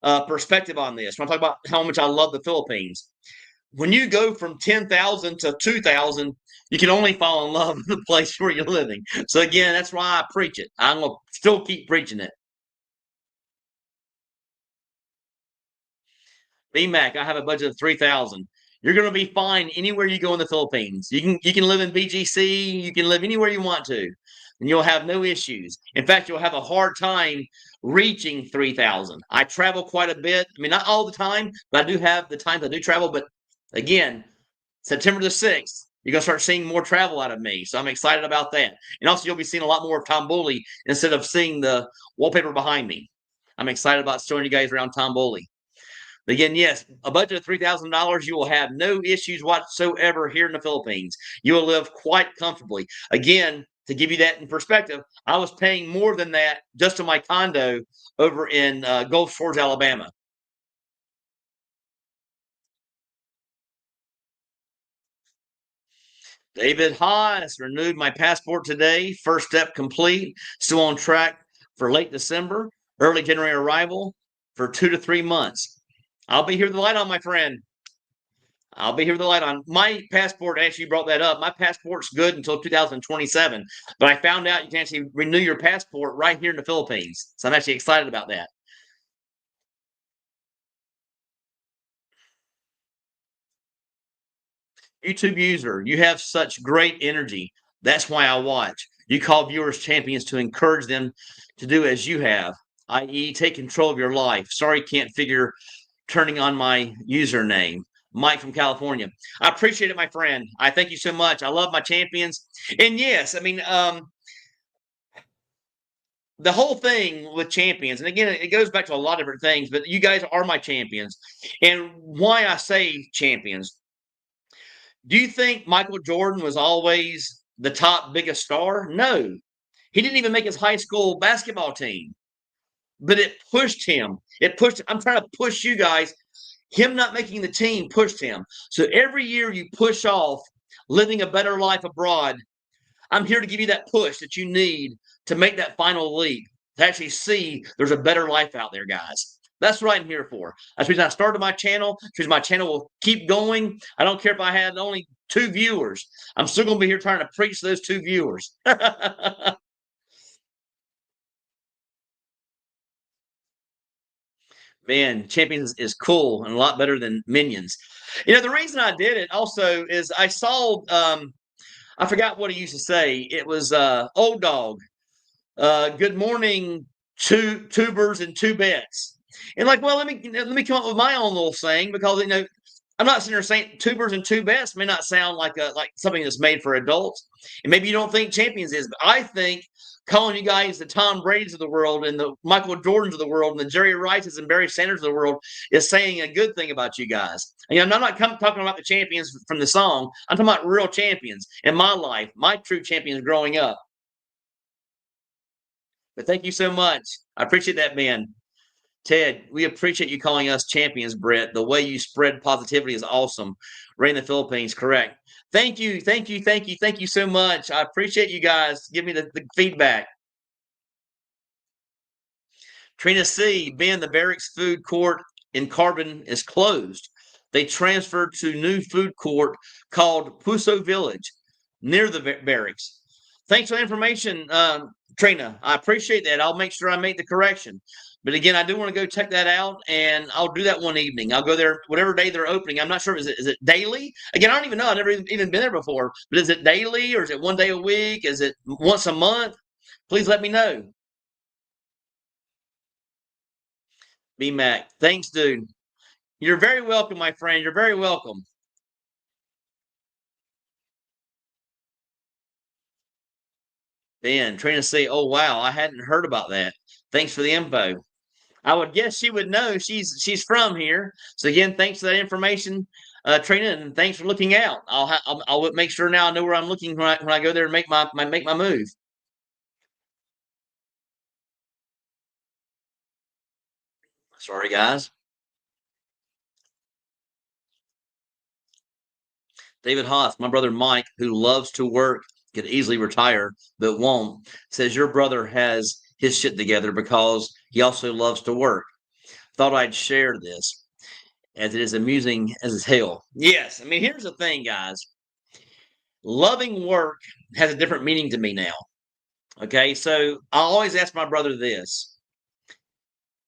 Speaker 1: perspective on this. When I talk about how much I love the Philippines, when you go from 10,000 to 2,000, you can only fall in love with the place where you're living. So again, that's why I preach it. I'm going to still keep preaching it. BMAC, I have a budget of 3,000. You're going to be fine anywhere you go in the Philippines. You can live in BGC. You can live anywhere you want to, and you'll have no issues. In fact, you'll have a hard time reaching 3,000. I travel quite a bit. I mean, not all the time, but I do have the times I do travel. But again, September the 6th, you're going to start seeing more travel out of me. So I'm excited about that. And also, you'll be seeing a lot more of Tamboli instead of seeing the wallpaper behind me. I'm excited about showing you guys around Tamboli. Again, yes, a budget of $3,000, you will have no issues whatsoever here in the Philippines. You will live quite comfortably. Again, to give you that in perspective, I was paying more than that just on my condo over in Gulf Shores, Alabama. David Haas renewed my passport today. First step complete. Still on track for late December, early January arrival for 2 to 3 months. I'll be here with the light on, my friend. I'll be here with the light on. My passport, actually, you brought that up. My passport's good until 2027, but I found out you can actually renew your passport right here in the Philippines. So I'm actually excited about that. YouTube user, you have such great energy. That's why I watch. You call viewers champions to encourage them to do as you have, i.e., take control of your life. Sorry, can't figure turning on my username. Mike from California. I appreciate it, my friend. I thank you so much. I love my champions. And yes, I mean, the whole thing with champions, and again, it goes back to a lot of different things, but you guys are my champions. And why I say champions, do you think Michael Jordan was always the top biggest star? No. He didn't even make his high school basketball team, but it pushed him. I'm trying to push you guys. Him not making the team pushed him. So every year you push off living a better life abroad. I'm here to give you that push that you need to make that final leap, to actually see there's a better life out there, guys. That's what I'm here for. That's the reason I started my channel. That's the reason my channel will keep going. I don't care if I had only 2 viewers. I'm still going to be here trying to preach to those 2 viewers. Man, Champions is cool and a lot better than Minions. The reason I did it also is I saw, I forgot what he used to say. It was Old Dog. Good morning, tubers and two bets. And like, well, let me come up with my own little saying, because I'm not sitting there saying tubers and two bets may not sound like something that's made for adults, and maybe you don't think Champions is, but I think calling you guys the Tom Brady's of the world and the Michael Jordans of the world and the Jerry Rices and Barry Sanders of the world is saying a good thing about you guys. And I'm not talking about the champions from the song. I'm talking about real champions in my life, my true champions growing up. But thank you so much. I appreciate that, man. Ted, we appreciate you calling us champions, Brett. The way you spread positivity is awesome. Right in the Philippines, correct. Thank you, thank you, thank you, thank you so much. I appreciate you guys. Give me the feedback. Trina C, Ben, the Barracks food court in Carbon is closed. They transferred to new food court called Puso Village near the barracks. Thanks for the information, Trina. I appreciate that. I'll make sure I make the correction. But again, I do want to go check that out, and I'll do that one evening. I'll go there whatever day they're opening. I'm not sure. Is it daily? Again, I don't even know. I've never even been there before. But is it daily, or is it one day a week? Is it once a month? Please let me know. B Mac, thanks, dude. You're very welcome, my friend. You're very welcome. Ben, Trina C. Oh wow, I hadn't heard about that. Thanks for the info. I would guess she would know. She's from here. So again, thanks for that information, Trina, and thanks for looking out. I'll make sure now I know where I'm looking when I go there and make my move. Sorry, guys. David Haas, my brother Mike, who loves to work, could easily retire but won't, says your brother has his shit together because he also loves to work. Thought I'd share this, as it is amusing as hell. Yes, I mean, here's the thing, guys. Loving work has a different meaning to me now. Okay, so I always ask my brother this: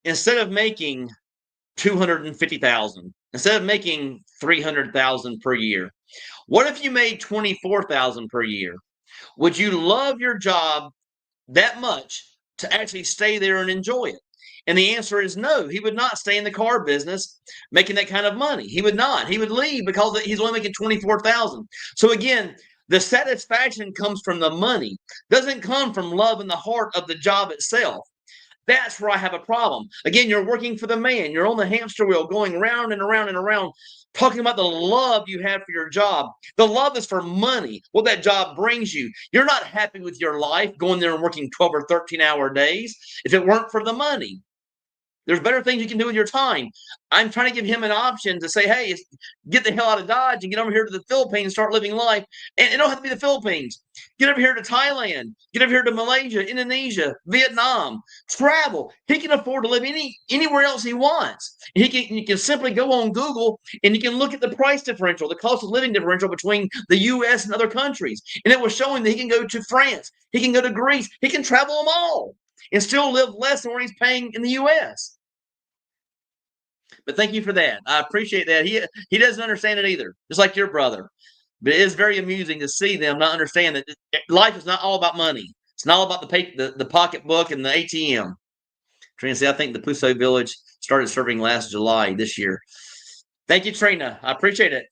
Speaker 1: instead of making 250,000, instead of making 300,000 per year, what if you made 24,000 per year? Would you love your job that much to actually stay there and enjoy it? And the answer is no. He would not stay in the car business making that kind of money. He would not. He would leave because he's only making 24,000. So again, the satisfaction comes from the money. Doesn't come from love in the heart of the job itself. That's where I have a problem. Again, you're working for the man. You're on the hamster wheel going round and around and around, talking about the love you have for your job. The love is for money, what that job brings you. You're not happy with your life going there and working 12 or 13-hour days if it weren't for the money. There's better things you can do with your time. I'm trying to give him an option to say, hey, get the hell out of Dodge and get over here to the Philippines and start living life. And it don't have to be the Philippines. Get over here to Thailand. Get over here to Malaysia, Indonesia, Vietnam. Travel. He can afford to live anywhere else he wants. You can simply go on Google and you can look at the price differential, the cost of living differential between the U.S. and other countries. And it was showing that he can go to France. He can go to Greece. He can travel them all and still live less than what he's paying in the U.S. But thank you for that. I appreciate that. He doesn't understand it either, just like your brother. But it is very amusing to see them not understand that life is not all about money. It's not all about the pocketbook and the ATM. Trina said, I think the Puso Village started serving last July this year. Thank you, Trina. I appreciate it.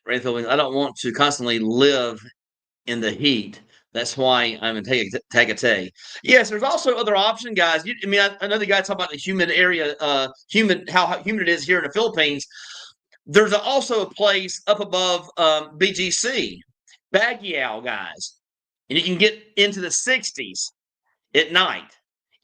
Speaker 1: I don't want to constantly live in the heat. That's why I'm in Tagaytay. Yes, there's also other option, guys. I know the guy talking about the humid area, how humid it is here in the Philippines. There's also a place up above BGC, Baguio, guys, and you can get into the 60s at night,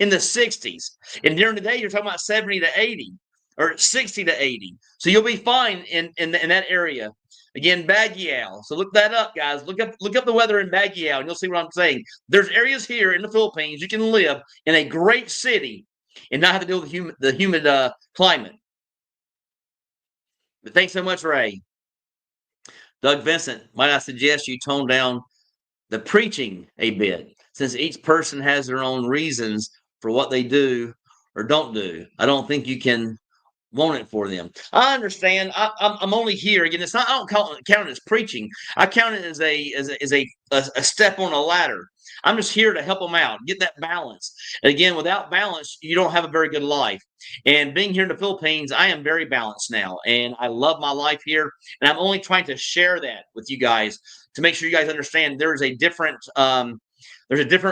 Speaker 1: in the 60s, and during the day you're talking about 70 to 80 or 60 to 80. So you'll be fine in that area. Again, Baguio. So look that up, guys. Look up the weather in Baguio, and you'll see what I'm saying. There's areas here in the Philippines you can live in a great city and not have to deal with the humid climate. But thanks so much, Ray. Doug Vincent, might I suggest you tone down the preaching a bit, since each person has their own reasons for what they do or don't do. I don't think you can want it for them. I understand. I'm only here again. It's not. I don't count it as preaching. I count it as a step on a ladder. I'm just here to help them out, get that balance. And again, without balance, you don't have a very good life. And being here in the Philippines, I am very balanced now, and I love my life here. And I'm only trying to share that with you guys to make sure you guys understand there's a different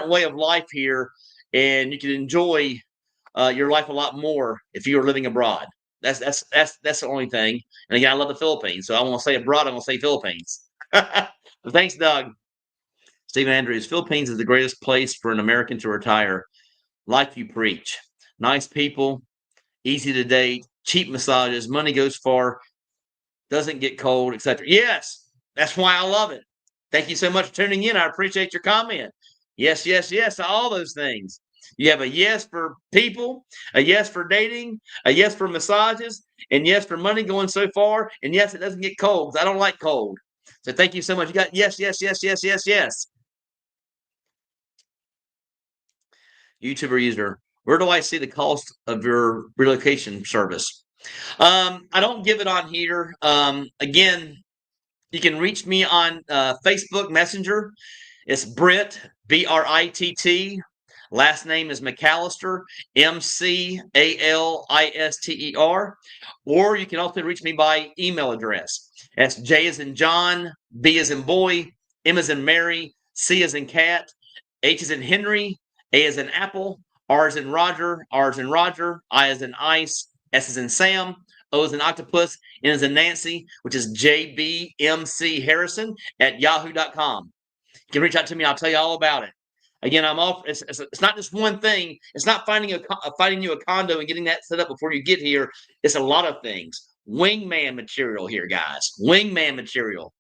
Speaker 1: way of life here, and you can enjoy your life a lot more if you are living abroad. That's the only thing. And again, I love the Philippines, so I want to say abroad. I want to say Philippines. Thanks, Doug. Stephen Andrews, Philippines is the greatest place for an American to retire. Like you preach. Nice people, easy to date, cheap massages, money goes far, doesn't get cold, etc. Yes, that's why I love it. Thank you so much for tuning in. I appreciate your comment. Yes, yes, yes, all those things. You have a yes for people, a yes for dating, a yes for massages, and yes for money going so far, and yes, it doesn't get cold because I don't like cold. So thank you so much. You got yes, yes, yes, yes, yes, yes. YouTuber user, where do I see the cost of your relocation service? I don't give it on here. Again, you can reach me on Facebook Messenger. It's Britt, Britt. Last name is McAllister, McAllister. Or you can also reach me by email address. That's J as in John, B as in boy, M as in Mary, C as in cat, H as in Henry, A as in apple, R as in Roger, I as in ice, S as in Sam, O as in octopus, N as in Nancy, which is jbmcharrison@yahoo.com. You can reach out to me. I'll tell you all about it. Again, I'm off. It's not just one thing. It's not finding you a condo and getting that set up before you get here. It's a lot of things. Wingman material here, guys. Wingman material.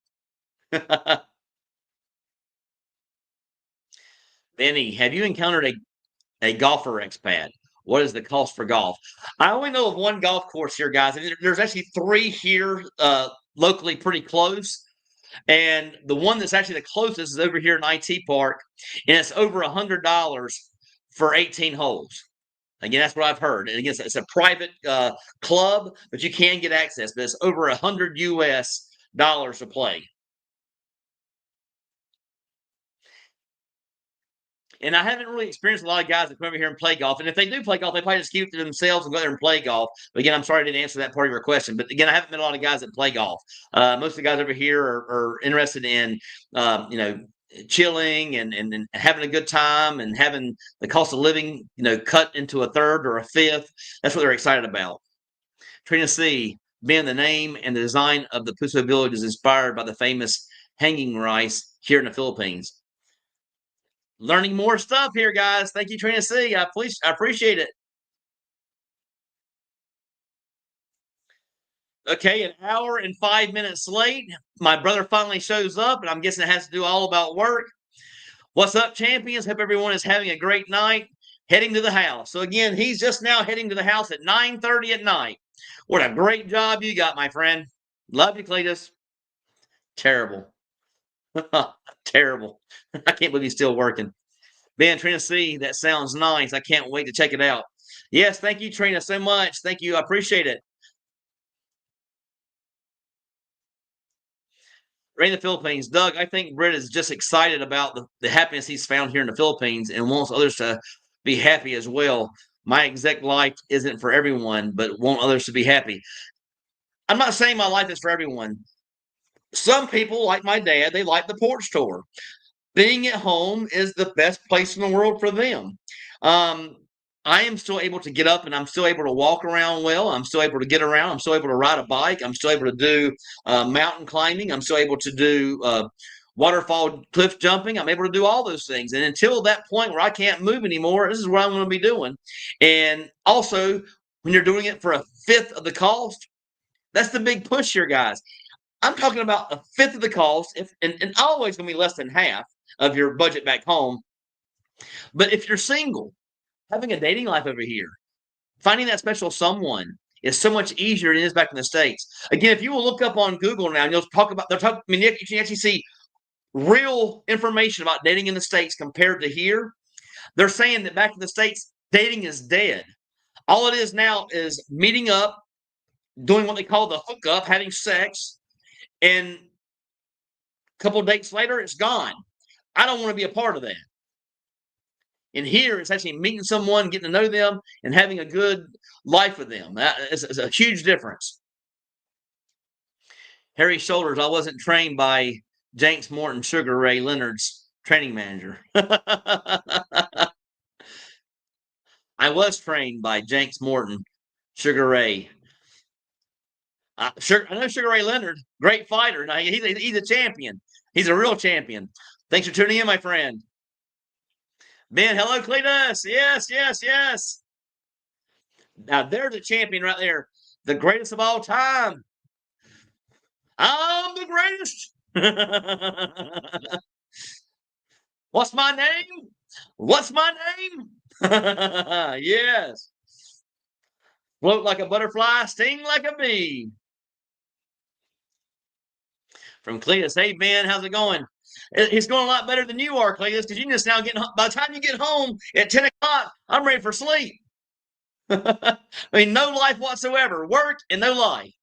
Speaker 1: Benny, have you encountered a golfer expat? What is the cost for golf? I only know of one golf course here, guys. There's actually 3 here locally pretty close. And the one that's actually the closest is over here in IT Park, and it's over $100 for 18 holes. Again, that's what I've heard. And again, it's a private club, but you can get access. But it's over $100 US to play. And I haven't really experienced a lot of guys that come over here and play golf. And if they do play golf, they probably just keep it to themselves and go there and play golf. But again, I'm sorry I didn't answer that part of your question. But again, I haven't met a lot of guys that play golf. Most of the guys over here are interested in, chilling and having a good time and having the cost of living, cut into a third or a fifth. That's what they're excited about. Trina C. Ben, the name and the design of the Puso Village is inspired by the famous hanging rice here in the Philippines. Learning more stuff here, guys. Thank you, Trina C. I appreciate it. Okay, an hour and 5 minutes late. My brother finally shows up, and I'm guessing it has to do all about work. What's up, champions? Hope everyone is having a great night. Heading to the house. So again, he's just now heading to the house at 9:30 at night. What a great job you got, my friend. Love you, Cletus. Terrible. Terrible. I can't believe he's still working. Ben, Trina C, that sounds nice. I can't wait to check it out. Yes, thank you, Trina, so much. Thank you. I appreciate it. Right in the Philippines. Doug, I think Britt is just excited about the happiness he's found here in the Philippines and wants others to be happy as well. My exact life isn't for everyone, but want others to be happy. I'm not saying my life is for everyone. Some people, like my dad, they like the porch tour. Being at home is the best place in the world for them. I am still able to get up and I'm still able to walk around well. I'm still able to get around. I'm still able to ride a bike. I'm still able to do mountain climbing. I'm still able to do waterfall cliff jumping. I'm able to do all those things. And until that point where I can't move anymore, this is what I'm going to be doing. And also, when you're doing it for a fifth of the cost, that's the big push here, guys. I'm talking about a fifth of the cost, and always going to be less than half of your budget back home. But if you're single, having a dating life over here, finding that special someone is so much easier than it is back in the States. Again, if you will look up on Google now, and you'll talk about, you can actually see real information about dating in the States compared to here. They're saying that back in the States, dating is dead. All it is now is meeting up, doing what they call the hookup, having sex, and a couple of dates later, it's gone. I don't want to be a part of that. And here, it's actually meeting someone, getting to know them, and having a good life with them. That is a huge difference. Harry Shoulders, I wasn't trained by Jenks Morton, Sugar Ray Leonard's training manager. I was trained by Jenks Morton, Sugar Ray. I know Sugar Ray Leonard, great fighter. Now, he's a champion. He's a real champion. Thanks for tuning in, my friend. Ben, hello, Cletus. Yes, yes, yes. Now, there's a champion right there. The greatest of all time. I'm the greatest. What's my name? What's my name? Yes. Float like a butterfly, sting like a bee. From Cletus, hey, Ben, how's it going? It's going a lot better than you are, Cletus, because you just now getting, by the time you get home at 10 o'clock, I'm ready for sleep. I mean, no life whatsoever. Work and no life.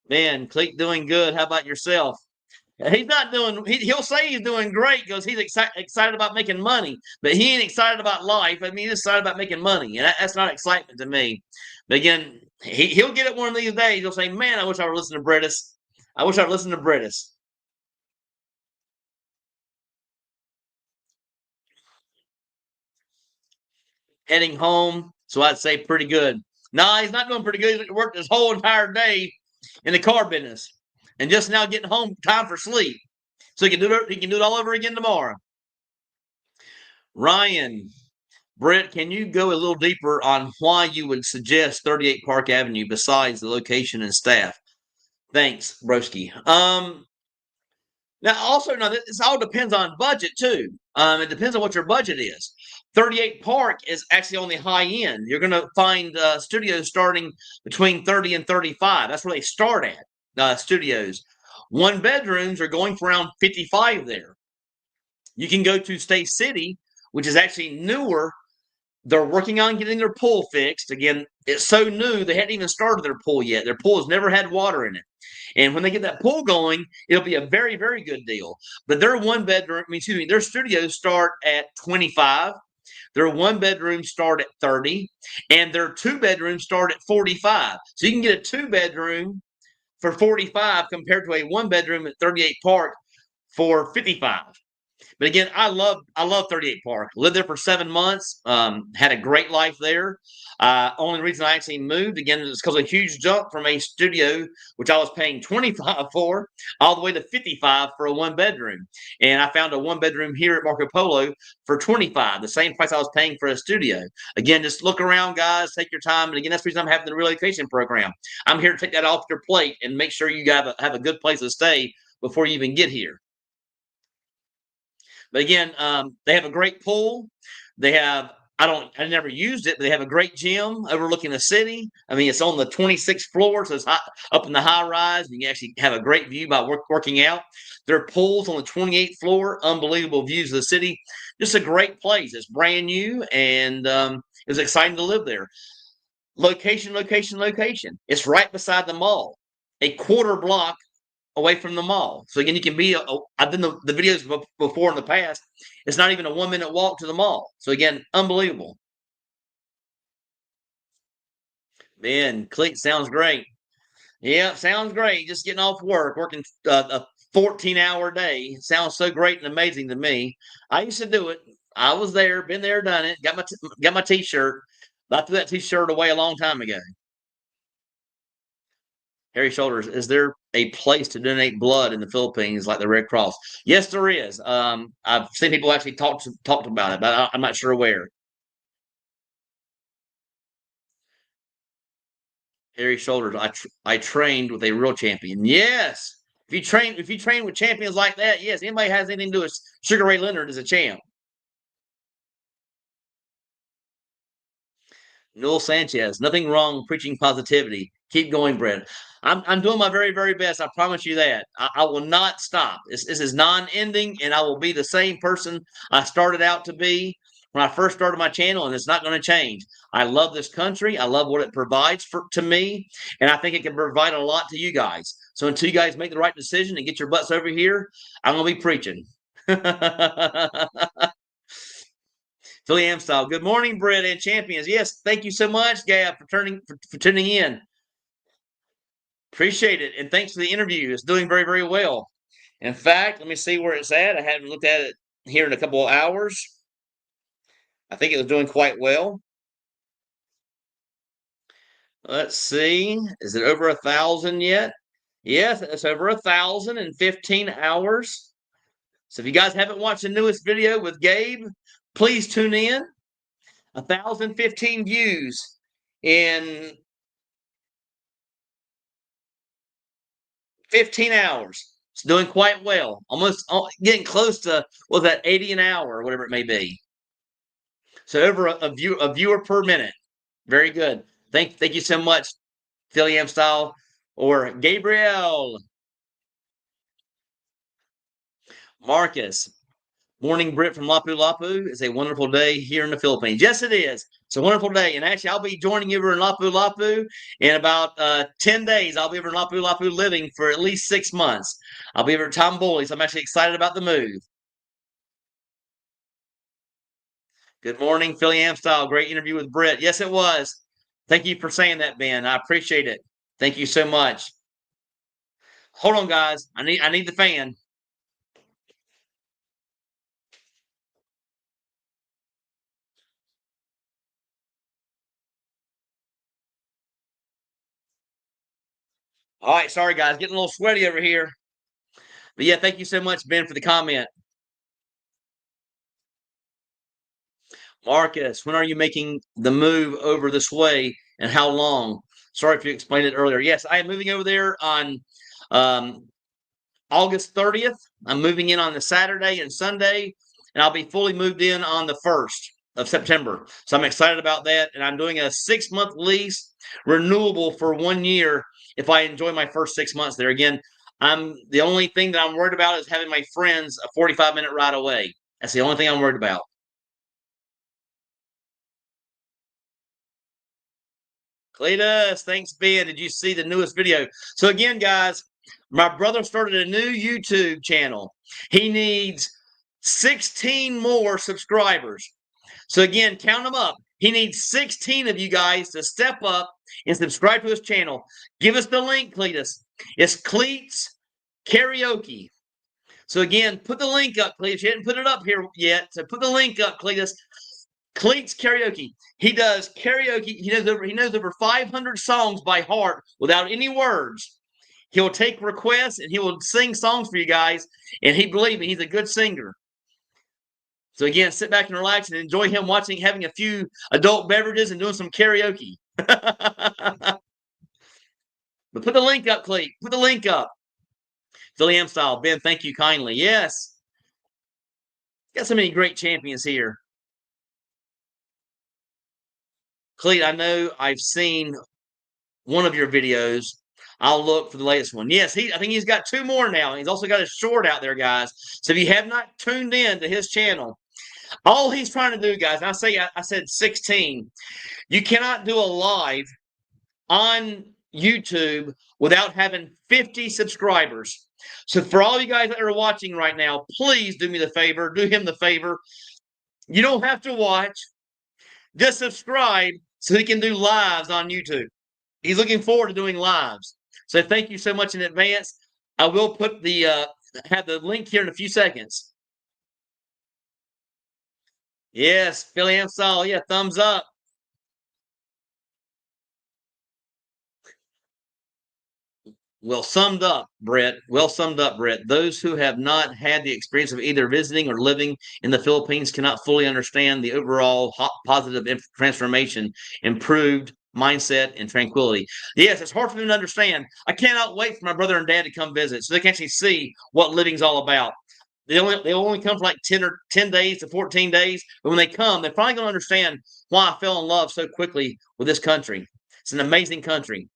Speaker 1: Man, Cleet doing good. How about yourself? He's not doing, he'll say he's doing great because he's excited about making money, but he ain't excited about life. I mean, he's excited about making money, and that's not excitement to me. But again, he'll get it one of these days. He'll say, man, I wish I were listening to Britis. I wish I'd listened to Britis. Heading home, so I'd say pretty good. No, he's not doing pretty good. He worked his whole entire day in the car business, and just now getting home, time for sleep, so he can do it all over again tomorrow. Ryan, Brett, can you go a little deeper on why you would suggest 38 Park Avenue besides the location and staff? Thanks, Broski. Now, also, this all depends on budget, too. It depends on what your budget is. 38 Park is actually on the high end. You're going to find studios starting between 30 and 35. That's where they start at, studios. One bedrooms are going for around 55 there. You can go to Stay City, which is actually newer. They're working on getting their pool fixed. Again, it's so new, they hadn't even started their pool yet. Their pool has never had water in it. And when they get that pool going, it'll be a very, very good deal. But their their studios start at 25. Their one bedrooms start at 30. And their two bedrooms start at 45. So you can get a two bedroom for $45 compared to a one-bedroom at 38 Park for $55. But again, I love 38 Park. Lived there for 7 months. Had a great life there. Only reason I actually moved again is because of a huge jump from a studio, which I was paying $25 for, all the way to $55 for a one bedroom. And I found a one bedroom here at Marco Polo for $25, the same price I was paying for a studio. Again, just look around, guys. Take your time. And again, that's the reason I'm having the relocation program. I'm here to take that off your plate and make sure you have a good place to stay before you even get here. But again, they have a great pool. They have, I never used it, but they have a great gym overlooking the city. I mean, it's on the 26th floor, so it's up in the high rise. You can actually have a great view by working out. Their pool's on the 28th floor, unbelievable views of the city. Just a great place. It's brand new, and it was exciting to live there. Location, location, location. It's right beside the mall, a quarter block away from the mall. So again, you can be, I've done the videos before in the past. It's not even a 1 minute walk to the mall. So again, unbelievable. Man, Click sounds great. Yeah, sounds great. Just getting off work, working a 14-hour day. Sounds so great and amazing to me. I used to do it. I was there, been there, done it. Got my T-shirt. I threw that T-shirt away a long time ago. Harry Shoulders, is there a place to donate blood in the Philippines like the Red Cross? Yes, there is. I've seen people actually talked about it, but I'm not sure where. Harry Shoulders, I trained with a real champion. Yes. If you train with champions like that, yes, anybody has anything to do with Sugar Ray Leonard is a champ. Noel Sanchez, nothing wrong preaching positivity. Keep going, Brett. I'm doing my very, very best. I promise you that. I will not stop. This is non-ending, and I will be the same person I started out to be when I first started my channel, and it's not going to change. I love this country. I love what it provides to me, and I think it can provide a lot to you guys. So until you guys make the right decision and get your butts over here, I'm going to be preaching. Philly Am style. Good morning, Brett and champions. Yes, thank you so much, Gab, for tuning in. Appreciate it, and thanks for the interview. It's doing very, very well. In fact, let me see where it's at. I haven't looked at it here in a couple of hours. I think it was doing quite well. Let's see. Is it over 1,000 yet? Yes, it's over 1,000 in 15 hours. So if you guys haven't watched the newest video with Gabe, please tune in. 1,015 views in 15 hours. It's doing quite well. Almost getting close to, was that 80 an hour or whatever it may be. So over a viewer per minute. Very good. Thank you so much, Philly Am style or Gabriel. Marcus. Morning, Britt from Lapu-Lapu. It's a wonderful day here in the Philippines. Yes, it is. It's a wonderful day. And actually, I'll be joining you over in Lapu-Lapu in about 10 days. I'll be over in Lapu-Lapu living for at least 6 months. I'll be over at Tom Bully, so I'm actually excited about the move. Good morning, Philly Am style. Great interview with Britt. Yes, it was. Thank you for saying that, Ben. I appreciate it. Thank you so much. Hold on, guys. I need the fan. All right, sorry guys, getting a little sweaty over here. But yeah, thank you so much, Ben, for the comment. Marcus, when are you making the move over this way and how long? Sorry if you explained it earlier. Yes, I am moving over there on August 30th. I'm moving in on the Saturday and Sunday, and I'll be fully moved in on the 1st of September. So I'm excited about that. And I'm doing a 6-month lease, renewable for 1 year if I enjoy my first 6 months there. Again, the only thing that I'm worried about is having my friends a 45-minute ride away. That's the only thing I'm worried about. Cletus, thanks, Ben. Did you see the newest video? So again, guys, my brother started a new YouTube channel. He needs 16 more subscribers. So again, count them up. He needs 16 of you guys to step up and subscribe to his channel. Give us the link, Cletus. It's Cleats Karaoke. So again, put the link up, Cletus. You hadn't put it up here yet, so put the link up, Cletus. Cleats Karaoke. He does karaoke. He knows over 500 songs by heart without any words. He'll take requests and he will sing songs for you guys. And believe me, he's a good singer. So again, sit back and relax and enjoy him having a few adult beverages and doing some karaoke. But put the link up, Cleet. Put the link up. Philly Am style. Ben, thank you kindly. Yes. Got so many great champions here. Cleet, I know I've seen one of your videos. I'll look for the latest one. Yes, I think he's got 2 more now. He's also got a short out there, guys. So if you have not tuned in to his channel, all he's trying to do, guys, I said 16. You cannot do a live on YouTube without having 50 subscribers. So for all you guys that are watching right now, please do me the favor, do him the favor. You don't have to watch. Just subscribe so he can do lives on YouTube. He's looking forward to doing lives. So thank you so much in advance. I will put have the link here in a few seconds. Yes, Philly Am style. Yeah, thumbs up. Well summed up, Brett. Well summed up, Brett. Those who have not had the experience of either visiting or living in the Philippines cannot fully understand the overall positive transformation, improved mindset, and tranquility. Yes, it's hard for them to understand. I cannot wait for my brother and dad to come visit so they can actually see what living's all about. They only come for like 10 days to 14 days, but when they come, they're finally going to understand why I fell in love so quickly with this country. It's an amazing country.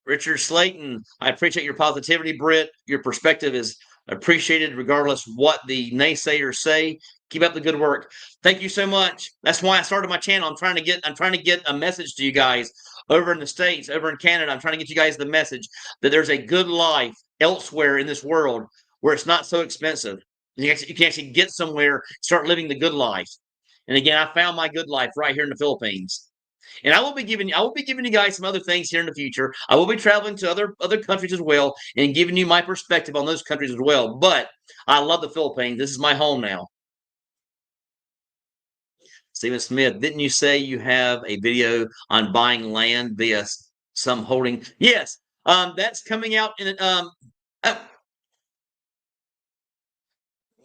Speaker 1: Richard Slayton, I appreciate your positivity, Britt. Your perspective is appreciated regardless what the naysayers say. Keep up the good work. Thank you so much. That's why I started my channel. I'm trying to get a message to you guys over in the States, over in Canada. I'm trying to get you guys the message that there's a good life elsewhere in this world where it's not so expensive. You can actually get somewhere, start living the good life. And again, I found my good life right here in the Philippines. And I will be giving you guys some other things here in the future. I will be traveling to other countries as well and giving you my perspective on those countries as well. But I love the Philippines. This is my home now. Stephen Smith, didn't you say you have a video on buying land via some holding? Yes, that's coming out in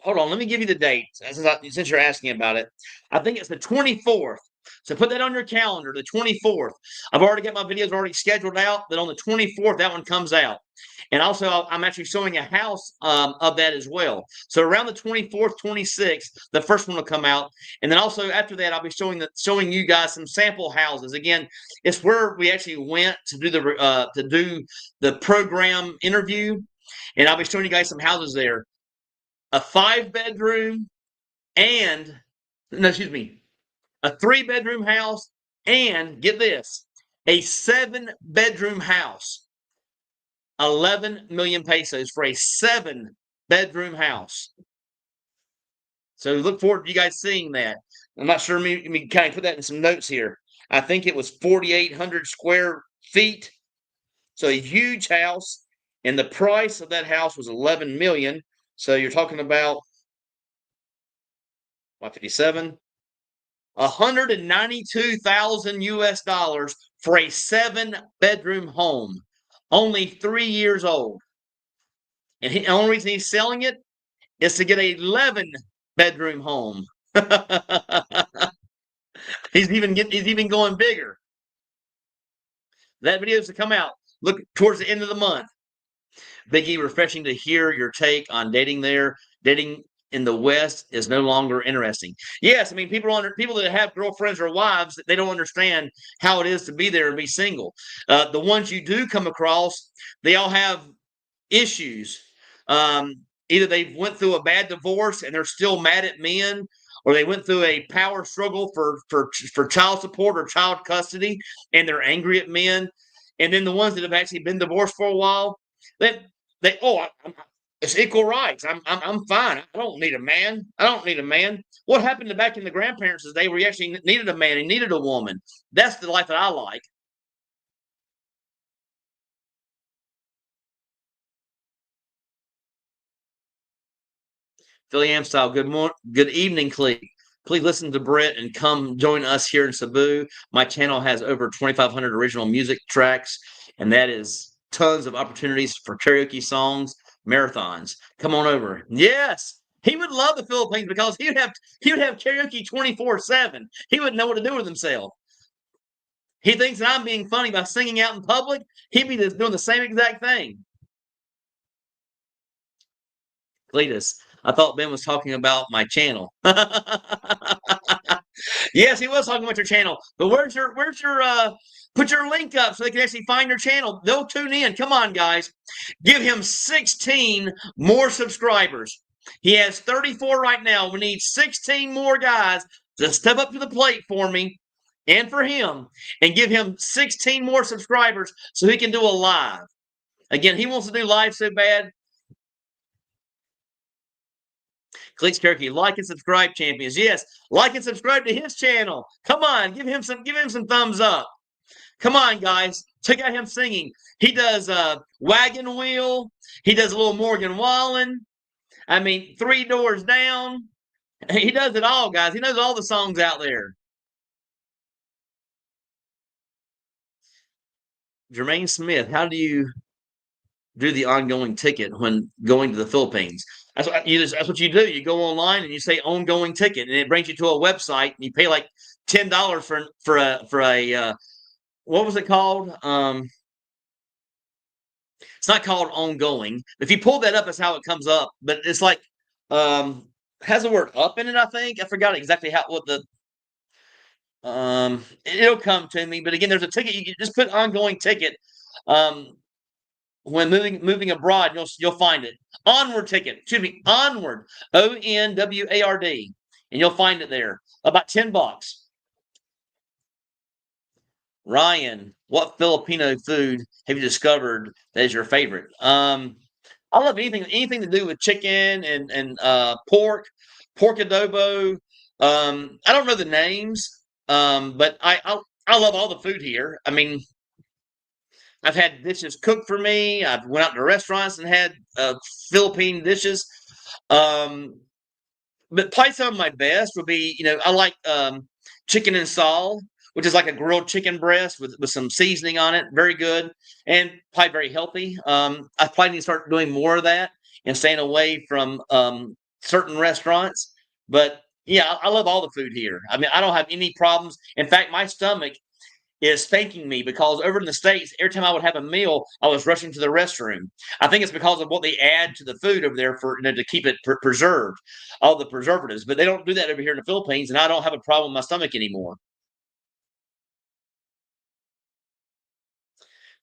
Speaker 1: hold on, let me give you the date since you're asking about it. I think it's the 24th. So put that on your calendar, the 24th. I've already got my videos already scheduled out, that on the 24th, that one comes out. And also, I'm actually showing a house of that as well. So around the 24th, 26th, the first one will come out. And then also after that, I'll be showing you guys some sample houses. Again, it's where we actually went to do the program interview. And I'll be showing you guys some houses there. A 5-bedroom and, no, excuse me, a 3-bedroom house, and get this, a 7-bedroom house. 11 million pesos for a 7-bedroom house. So look forward to you guys seeing that. I'm not sure. Let me kind of put that in some notes here. I think it was 4,800 square feet. So a huge house, and the price of that house was 11 million. So you're talking about 157, 192,000 US dollars for a 7-bedroom home, only 3 years old. And the only reason he's selling it is to get an 11-bedroom home. He's even going bigger. That video is to come out. Look towards the end of the month. Biggie, refreshing to hear your take on dating there. Dating in the West is no longer interesting. Yes, I mean, people that have girlfriends or wives, they don't understand how it is to be there and be single. The ones you do come across, they all have issues. Either they went through a bad divorce and they're still mad at men, or they went through a power struggle for child support or child custody, and they're angry at men. And then the ones that have actually been divorced for a while, it's equal rights. I'm fine. I don't need a man. I don't need a man. What happened to back in the grandparents' day where you actually needed a man and needed a woman? That's the life that I like. Philly Am Style, good evening, Clee. Please listen to Britt and come join us here in Cebu. My channel has over 2,500 original music tracks, and that is tons of opportunities for karaoke songs, marathons. Come on over. Yes, he would love the Philippines because he would have karaoke 24/7. He wouldn't know what to do with himself. He thinks that I'm being funny by singing out in public. He'd be just doing the same exact thing. Cletus, I thought Ben was talking about my channel. Yes, he was talking about your channel. But where's your put your link up so they can actually find your channel. They'll tune in. Come on, guys. Give him 16 more subscribers. He has 34 right now. We need 16 more guys to step up to the plate for me and for him and give him 16 more subscribers so he can do a live. Again, he wants to do live so bad. Cleats Turkey, like and subscribe, champions. Yes, like and subscribe to his channel. Come on, give him some thumbs up. Come on, guys. Check out him singing. He does Wagon Wheel. He does a little Morgan Wallen. I mean, Three Doors Down. He does it all, guys. He knows all the songs out there. Jermaine Smith, how do you do the ongoing ticket when going to the Philippines? That's what you do. You go online and you say ongoing ticket, and it brings you to a website, and you pay like $10 for a what was it called? It's not called ongoing. If you pull that up, that's how it comes up. But it's like has the word up in it. I think I forgot exactly what the it'll come to me. But again, there's a ticket. You can just put ongoing ticket. When moving abroad, you'll find it. Onward ticket. Excuse me. Onward. ONWARD. And you'll find it there. About $10. Ryan, what Filipino food have you discovered that is your favorite? I love anything to do with chicken and pork adobo. I don't know the names, but I love all the food here. I mean, I've had dishes cooked for me. I've went out to restaurants and had Philippine dishes. But probably some of my best would be, I like chicken and sal, which is like a grilled chicken breast with some seasoning on it. Very good and probably very healthy. I probably need to start doing more of that and staying away from certain restaurants. But yeah, I love all the food here. I mean, I don't have any problems. In fact, my stomach is thanking me because over in the States, every time I would have a meal, I was rushing to the restroom. I think it's because of what they add to the food over there to keep it preserved, all the preservatives. But they don't do that over here in the Philippines, and I don't have a problem with my stomach anymore.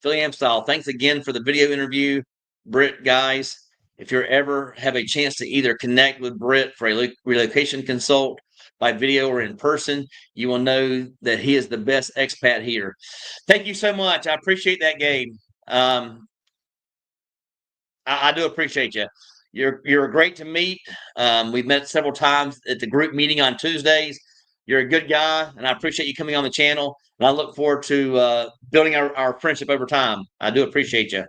Speaker 1: Philly Am Style, thanks again for the video interview, Britt, guys. If you ever have a chance to either connect with Britt for a relocation consult by video or in person, you will know that he is the best expat here. Thank you so much. I appreciate that, Gabe. I do appreciate you. You're great to meet. We've met several times at the group meeting on Tuesdays. You're a good guy, and I appreciate you coming on the channel. And I look forward to building our friendship over time. I do appreciate you.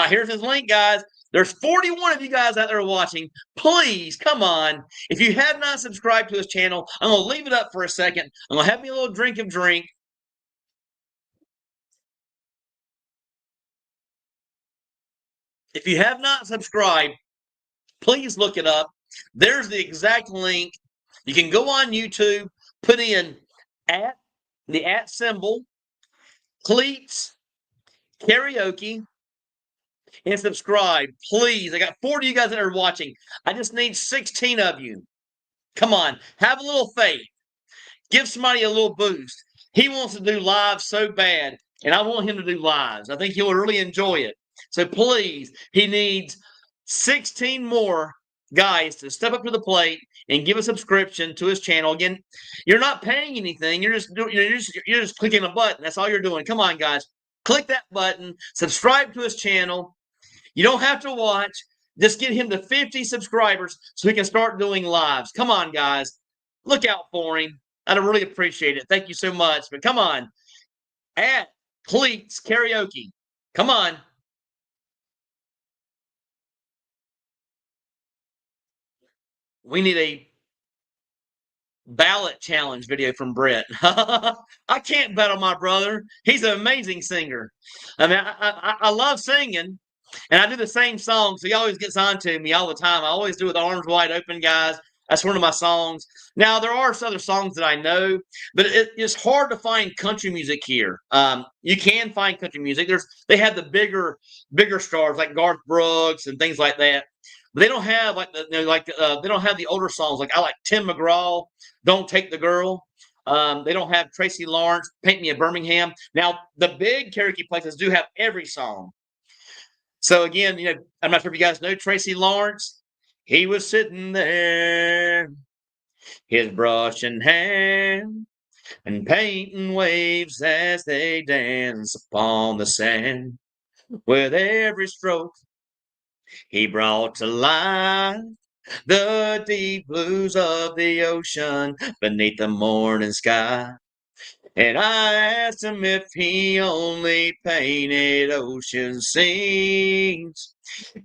Speaker 1: Here's his link, guys. There's 41 of you guys out there watching. Please, come on. If you have not subscribed to his channel, I'm going to leave it up for a second. I'm going to have me a little drink of drink. If you have not subscribed, please look it up. There's the exact link. You can go on YouTube, put in the @ symbol, Cleats Karaoke, and subscribe. Please. I got 40 of you guys that are watching. I just need 16 of you. Come on. Have a little faith. Give somebody a little boost. He wants to do live so bad, and I want him to do lives. I think he'll really enjoy it. So please, he needs 16 more guys to step up to the plate and give a subscription to his channel. Again, you're not paying anything. You're just clicking a button. That's all you're doing. Come on, guys. Click that button. Subscribe to his channel. You don't have to watch. Just get him to 50 subscribers so he can start doing lives. Come on, guys. Look out for him. I'd really appreciate it. Thank you so much. But come on. @ Cleats Karaoke. Come on. We need a ballot challenge video from Brett. I can't battle my brother. He's an amazing singer. I mean, I love singing, and I do the same song, so he always gets on to me all the time. I always do with Arms Wide Open, guys. That's one of my songs. Now, there are some other songs that I know, but it's hard to find country music here. You can find country music. They have the bigger stars like Garth Brooks and things like that. But they don't have they don't have the older songs. Like I like Tim McGraw, "Don't Take the Girl." They don't have Tracy Lawrence, "Paint Me a Birmingham." Now the big karaoke places do have every song. So again, I'm not sure if you guys know Tracy Lawrence. He was sitting there, his brush in hand, and painting waves as they dance upon the sand. With every stroke, he brought to life the deep blues of the ocean beneath the morning sky. And I asked him if he only painted ocean scenes.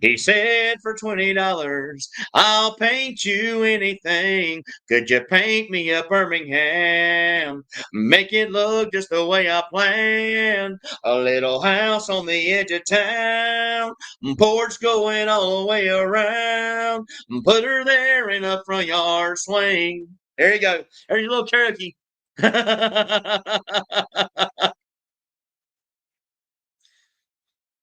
Speaker 1: He said, for $20, I'll paint you anything. Could you paint me a Birmingham? Make it look just the way I planned. A little house on the edge of town. Porch going all the way around. Put her there in a front yard swing. There you go. There's your little karaoke.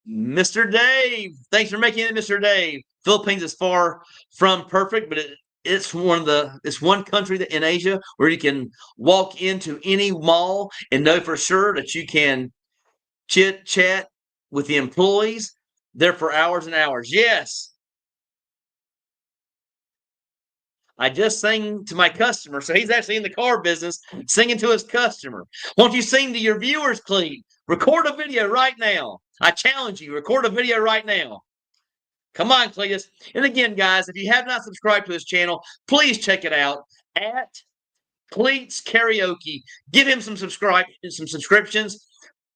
Speaker 1: Mr. Dave, thanks for making it, Mr. Dave. Philippines is far from perfect, but it's one country that in Asia where you can walk into any mall and know for sure that you can chit chat with the employees there for hours and hours. Yes, I just sang to my customer, so he's actually in the car business singing to his customer. Won't you sing to your viewers, Cleve? Record a video right now. I challenge you, record a video right now. Come on, Cletus. And again, guys, if you have not subscribed to his channel, please check it out at Cleats Karaoke. Give him some subscriptions.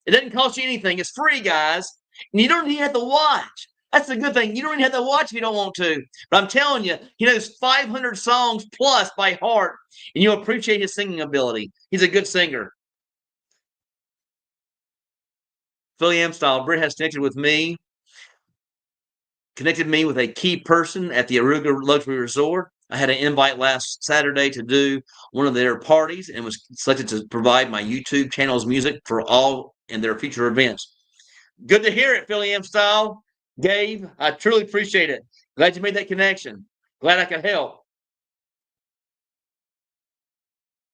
Speaker 1: It doesn't cost you anything. It's free, guys. And you don't even have to watch. That's the good thing. You don't even have to watch if you don't want to. But I'm telling you, he knows 500 songs plus by heart, and you'll appreciate his singing ability. He's a good singer. Philly Amstyle, Britt has connected me with a key person at the Aruga Luxury Resort. I had an invite last Saturday to do one of their parties and was selected to provide my YouTube channel's music for all in their future events. Good to hear it, Philly Amstyle. Gabe, I truly appreciate it. Glad you made that connection. Glad I could help.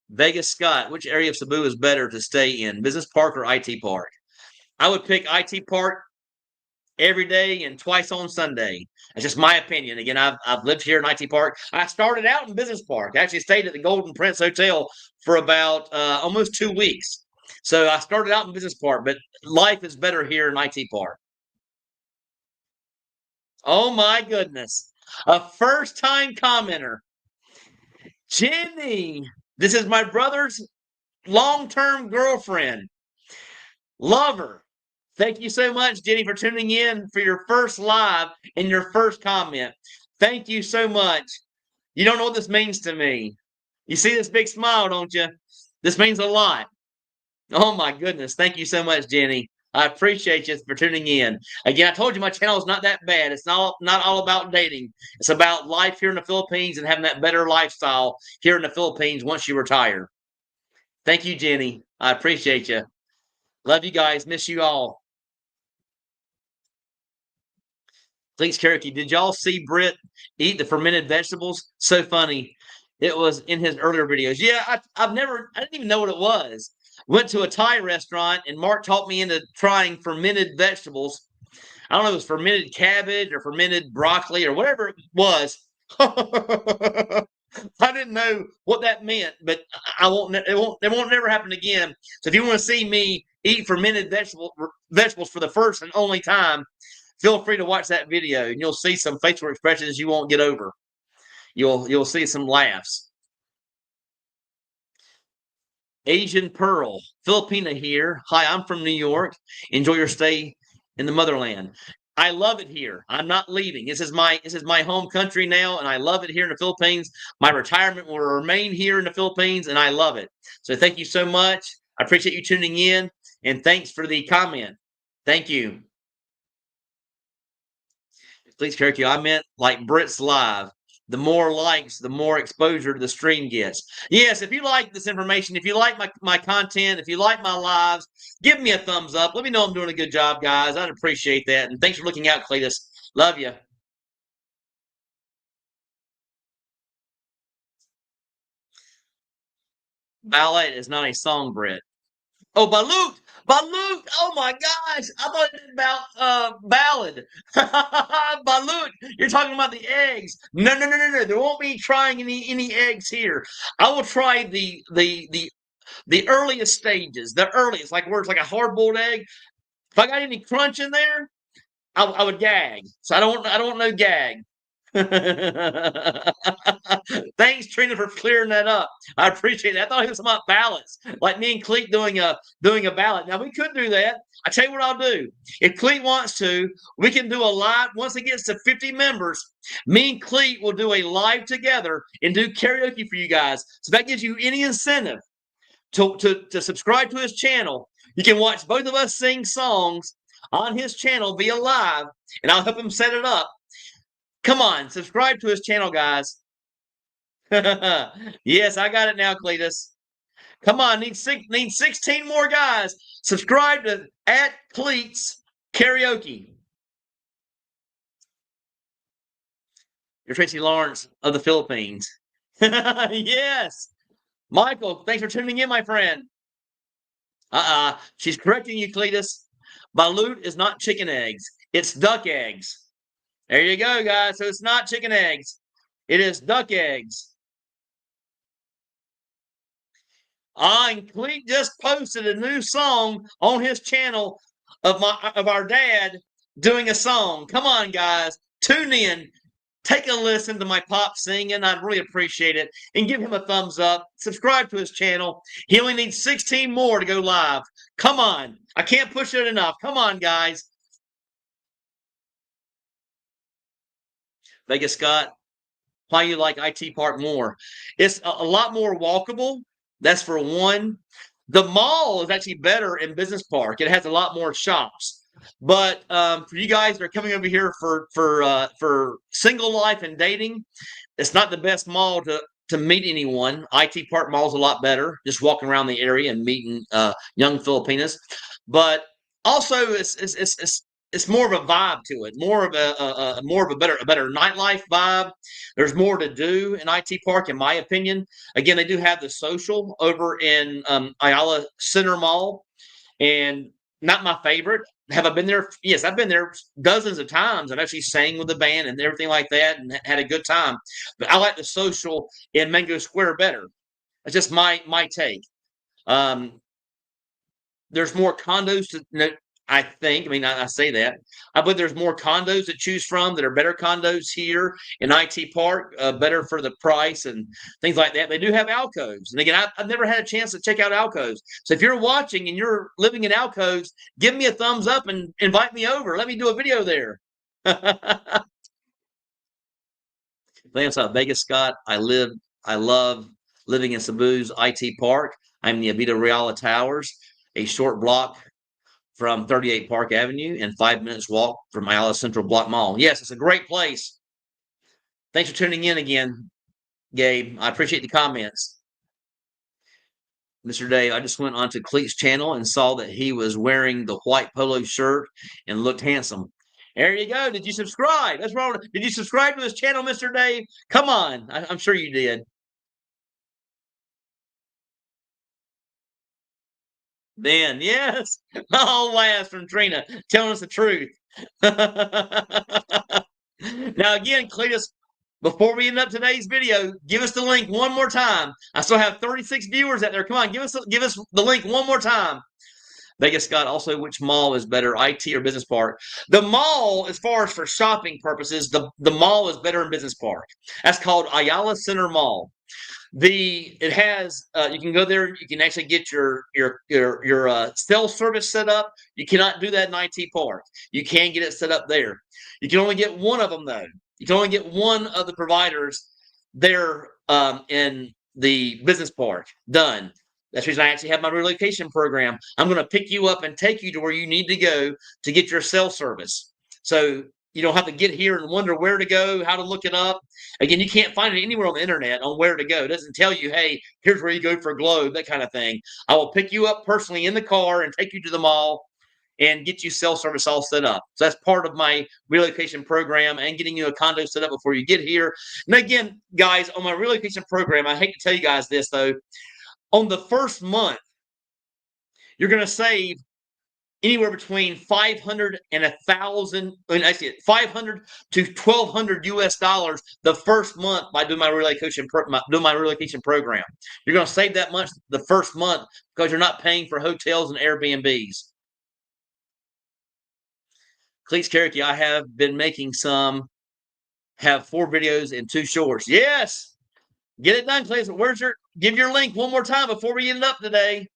Speaker 1: Vegas Scott, which area of Cebu is better to stay in, Business Park or IT Park? I would pick IT Park every day and twice on Sunday. That's just my opinion. Again, I've lived here in IT Park. I started out in Business Park. I actually stayed at the Golden Prince Hotel for about almost 2 weeks. So I started out in Business Park, but life is better here in IT Park. Oh my goodness. A first-time commenter. Jenny, this is my brother's long-term girlfriend. Love her. Thank you so much, Jenny, for tuning in for your first live and your first comment. Thank you so much. You don't know what this means to me. You see this big smile, don't you? This means a lot. Oh my goodness. Thank you so much, Jenny. I appreciate you for tuning in. Again, I told you my channel is not that bad. It's not all about dating. It's about life here in the Philippines and having that better lifestyle here in the Philippines once you retire. Thank you, Jenny. I appreciate you. Love you guys. Miss you all. Thanks, Karaoke. Did y'all see Britt eat the fermented vegetables? So funny. It was in his earlier videos. Yeah, I didn't even know what it was. Went to a Thai restaurant and Mark talked me into trying fermented vegetables. I don't know if it was fermented cabbage or fermented broccoli or whatever it was. I didn't know what that meant, but it won't never happen again. So if you want to see me eat fermented vegetables for the first and only time, feel free to watch that video and you'll see some facial expressions you won't get over. You'll see some laughs. Asian Pearl, Filipina here. Hi, I'm from New York. Enjoy your stay in the motherland. I love it here. I'm not leaving. This is my home country now, and I love it here in the Philippines. My retirement will remain here in the Philippines, and I love it. So thank you so much. I appreciate you tuning in, and thanks for the comment. Thank you. Please, karaoke. I meant like Brits Live. The more likes, the more exposure the stream gets. Yes, if you like this information, if you like my content, if you like my lives, give me a thumbs up. Let me know I'm doing a good job, guys. I'd appreciate that. And thanks for looking out, Cletus. Love you. Ballad is not a song, Brett. Oh, Balut! Balut! Oh my gosh! I thought it was about ballad. Balut! You're talking about the eggs. No, no, no, no, no. There won't be trying any eggs here. I will try the earliest stages, the earliest, like where it's like a hard boiled egg. If I got any crunch in there, I would gag. So I don't want no gag. Thanks, Trina, for clearing that up. I appreciate it. I thought it was about ballots, like me and Cleet doing a ballot. Now we could do that. I tell you what I'll do. If Cleet wants to, we can do a live once it gets to 50 members. Me and Cleet will do a live together and do karaoke for you guys. So that gives you any incentive to subscribe to his channel. You can watch both of us sing songs on his channel via live, and I'll help him set it up. Come on, subscribe to his channel, guys. Yes, I got it now, Cletus. Come on, need 16 more guys. Subscribe to @Cleats Karaoke. You're Tracy Lawrence of the Philippines. Yes. Michael, thanks for tuning in, my friend. She's correcting you, Cletus. Balut is not chicken eggs. It's duck eggs. There you go, guys. So it's not chicken eggs. It is duck eggs. And Cleet just posted a new song on his channel of our dad doing a song. Come on, guys. Tune in. Take a listen to my pop singing. I'd really appreciate it. And give him a thumbs up. Subscribe to his channel. He only needs 16 more to go live. Come on. I can't push it enough. Come on, guys. Vegas Scott, why you like IT Park more? It's a lot more walkable. That's for one. The mall is actually better in Business Park. It has a lot more shops. But for you guys that are coming over here for single life and dating, it's not the best mall to meet anyone. IT Park Mall is a lot better. Just walking around the area and meeting young Filipinas. But also, it's more of a vibe to it, more of a better nightlife vibe. There's more to do in IT Park, in my opinion. Again, they do have the social over in Ayala Center Mall, and not my favorite. Have I been there? Yes, I've been there dozens of times. I've actually sang with the band and everything like that, and had a good time. But I like the social in Mango Square better. That's just my take. There's more condos to. I think. I mean, I say that. I believe there's more condos to choose from that are better condos here in IT Park, better for the price and things like that. They do have alcoves. And again, I've never had a chance to check out alcoves. So if you're watching and you're living in alcoves, give me a thumbs up and invite me over. Let me do a video there. Thanks, Vegas Scott. I love living in Cebu's IT Park. I'm in the Avita Reala Towers, a short block from 38 Park Avenue and 5 minutes walk from Ayala Central Block Mall. Yes, it's a great place. Thanks for tuning in again, Gabe. I appreciate the comments. Mr. Dave, I just went onto Cleet's channel and saw that he was wearing the white polo shirt and looked handsome. There you go. Did you subscribe? That's wrong. Did you subscribe to his channel, Mr. Dave? Come on. I'm sure you did. Ben, yes. Oh, last from Trina, telling us the truth. Now, again, Cletus, before we end up today's video, give us the link one more time. I still have 36 viewers out there. Come on, give us the link one more time. Vegas Scott, also, which mall is better, IT or Business Park? The mall, as far as for shopping purposes, the mall is better in Business Park. That's called Ayala Center Mall. It has you can go there. You can actually get your cell service set up. You cannot do that in IT Park. You can get it set up there. You can only get one of them though. You can only get one of the providers there in the business park done. That's the reason I actually have my relocation program. I'm going to pick you up and take you to where you need to go to get your cell service. So you don't have to get here and wonder where to go, how to look it up. Again, you can't find it anywhere on the internet on where to go. It doesn't tell you, hey, here's where you go for Globe, that kind of thing. I will pick you up personally in the car and take you to the mall and get you cell service all set up. So that's part of my relocation program and getting you a condo set up before you get here. And again, guys, on my relocation program, I hate to tell you guys this though, on the first month, you're going to save anywhere between 500 and 1,000, actually 500 to 1,200 US dollars the first month by doing my relocation program. You're going to save that much the first month because you're not paying for hotels and Airbnbs. Cleats Karaoke, I have been making some, have 4 videos and 2 shorts. Yes, get it done, Cleats. Give your link one more time before we end up today.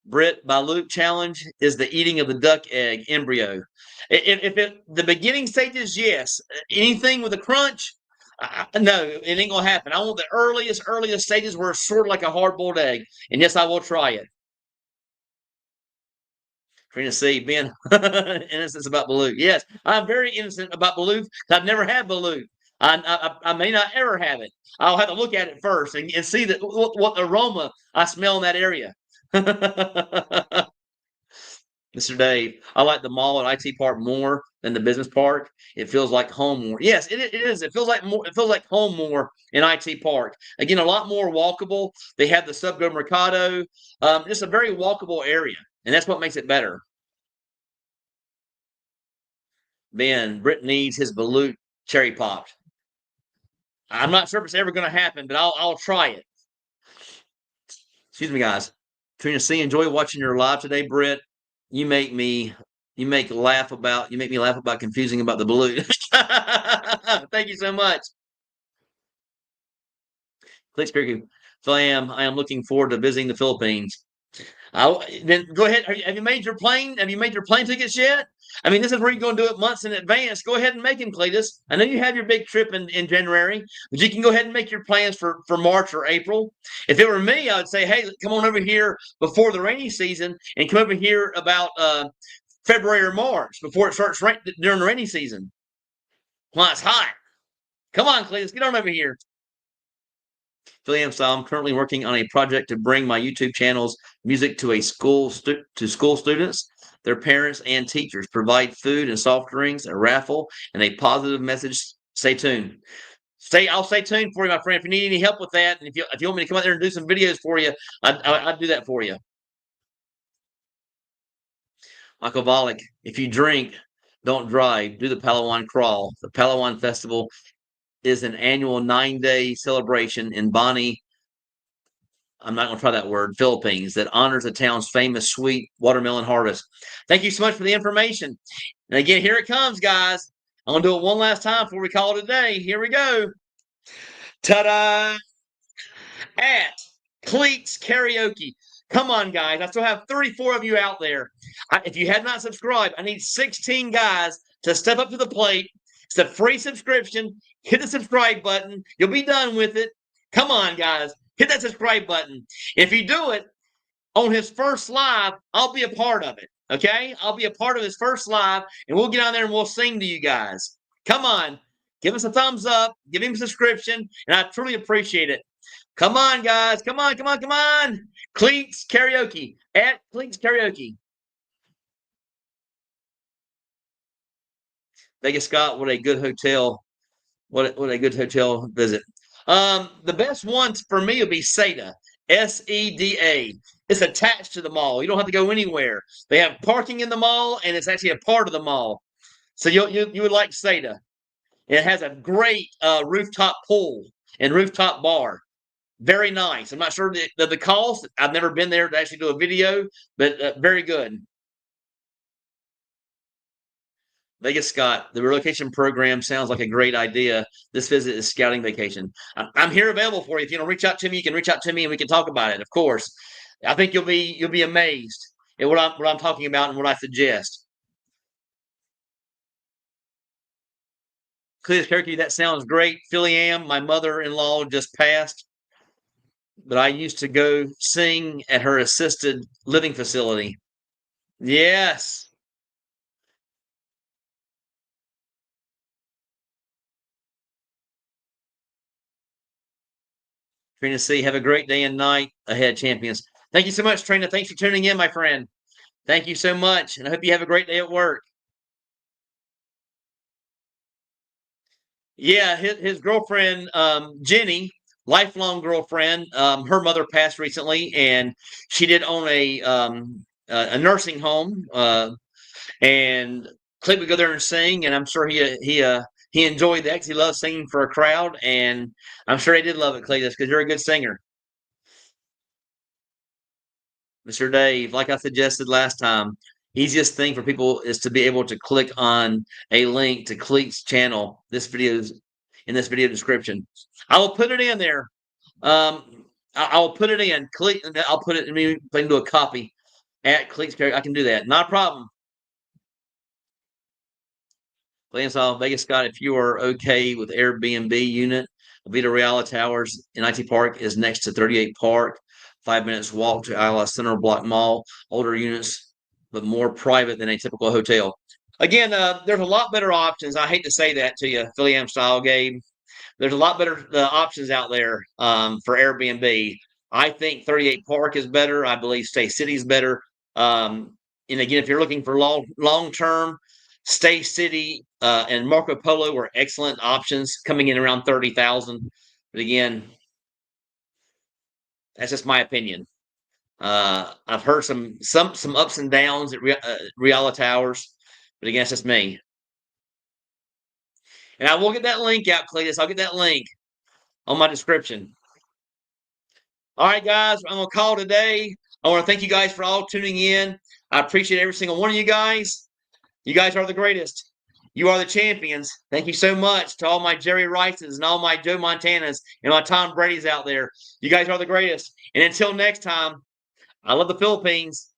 Speaker 1: Britt, by Luke challenge is the eating of the duck egg embryo. The beginning stages, yes. Anything with a crunch, no, it ain't gonna happen. I want the earliest stages where it's sort of like a hard-boiled egg. And yes, I will try it. Trina C, being innocent about Balut. Yes, I'm very innocent about Balut. I've never had Balut. I may not ever have it. I'll have to look at it first and see what aroma I smell in that area. Mr. Dave, I like the mall at IT Park more than the business park. It feels like home more. Yes, it is. It feels like more. It feels like home more in IT Park. Again, a lot more walkable. They have the Subgo Mercado. Just a very walkable area, and that's what makes it better. Ben, Britt needs his Balut cherry popped. I'm not sure if it's ever going to happen, but I'll try it. Excuse me, guys. Trina C, enjoy watching your live today, Britt. You make me laugh about confusing about the Balut. Thank you so much. Click Speaker. So I am looking forward to visiting the Philippines. Then go ahead. Have you made your plane? Have you made your plane tickets yet? I mean, this is where you're going to do it months in advance. Go ahead and make them, Cletus. I know you have your big trip in January, but you can go ahead and make your plans for March or April. If it were me, I would say, hey, come on over here before the rainy season and come over here about February or March before it starts during the rainy season. Well, it's hot. Come on, Cletus, get on over here. Philly, so I'm currently working on a project to bring my YouTube channel's music to school students, their parents, and teachers. Provide food and soft drinks, a raffle, and a positive message. Stay tuned. I'll stay tuned for you, my friend. If you need any help with that, and if you want me to come out there and do some videos for you, I'd do that for you. Michael Volek, if you drink, don't drive. Do the Palawan Crawl. The Palawan Festival is an annual 9-day celebration in Bani, I'm not going to try that word, Philippines, that honors the town's famous sweet watermelon harvest. Thank you so much for the information. And again, here it comes, guys. I'm going to do it one last time before we call it a day. Here we go. Ta-da! At Cleats Karaoke. Come on, guys. I still have 34 of you out there. If you have not subscribed, I need 16 guys to step up to the plate. It's a free subscription. Hit the subscribe button. You'll be done with it. Come on, guys. Hit that subscribe button. If you do it on his first live, I'll be a part of it. Okay? I'll be a part of his first live, and we'll get on there and we'll sing to you guys. Come on. Give us a thumbs up. Give him a subscription, and I truly appreciate it. Come on, guys. Come on, come on, come on. Cleats Karaoke. At Cleats Karaoke. Vegas Scott, what a good hotel. What a good hotel visit. The best one for me would be Seda. SEDA. It's attached to the mall. You don't have to go anywhere. They have parking in the mall, and it's actually a part of the mall. So you would like Seda. It has a great rooftop pool and rooftop bar. Very nice. I'm not sure the cost. I've never been there to actually do a video, but very good. Vegas Scott, the relocation program sounds like a great idea. This visit is scouting vacation. I'm here available for you. If you don't reach out to me, you can reach out to me and we can talk about it. Of course, I think you'll be amazed at what I'm talking about and what I suggest. Cletus Cherokee, that sounds great. Philly Am, my mother-in-law just passed, but I used to go sing at her assisted living facility. Yes. Trina C, have a great day and night ahead, champions. Thank you so much, Trina. Thanks for tuning in, my friend. Thank you so much. And I hope you have a great day at work. Yeah, his girlfriend, Jenny, lifelong girlfriend, her mother passed recently, and she did own a nursing home. And Clint would go there and sing, and I'm sure he enjoyed that because he loves singing for a crowd, and I'm sure he did love it, Cletus, because you're a good singer. Mr. Dave, like I suggested last time, easiest thing for people is to be able to click on a link to Cleet's channel. This video is in this video description. I will put it in there. I will put it in. Cleet, I'll put it into a copy at Cleet's character. I can do that. Not a problem. Lansall, Vegas Scott, if you are okay with Airbnb unit, Vita Real Towers in IT Park is next to 38 Park. 5 minutes walk to Isla Center Block Mall. Older units, but more private than a typical hotel. Again, there's a lot better options. I hate to say that to you, Philly Am style, Gabe. There's a lot better options out there for Airbnb. I think 38 Park is better. I believe Stay City is better. And again, if you're looking for long term, Stay City and Marco Polo were excellent options, coming in around 30,000. But again, that's just my opinion. I've heard some ups and downs at Reala Towers, but again, it's just me. And I will get that link out, Cletus. I'll get that link on my description. All right, guys, I'm going to call today. I want to thank you guys for all tuning in. I appreciate every single one of you guys. You guys are the greatest. You are the champions. Thank you so much to all my Jerry Rices and all my Joe Montanas and my Tom Brady's out there. You guys are the greatest. And until next time, I love the Philippines.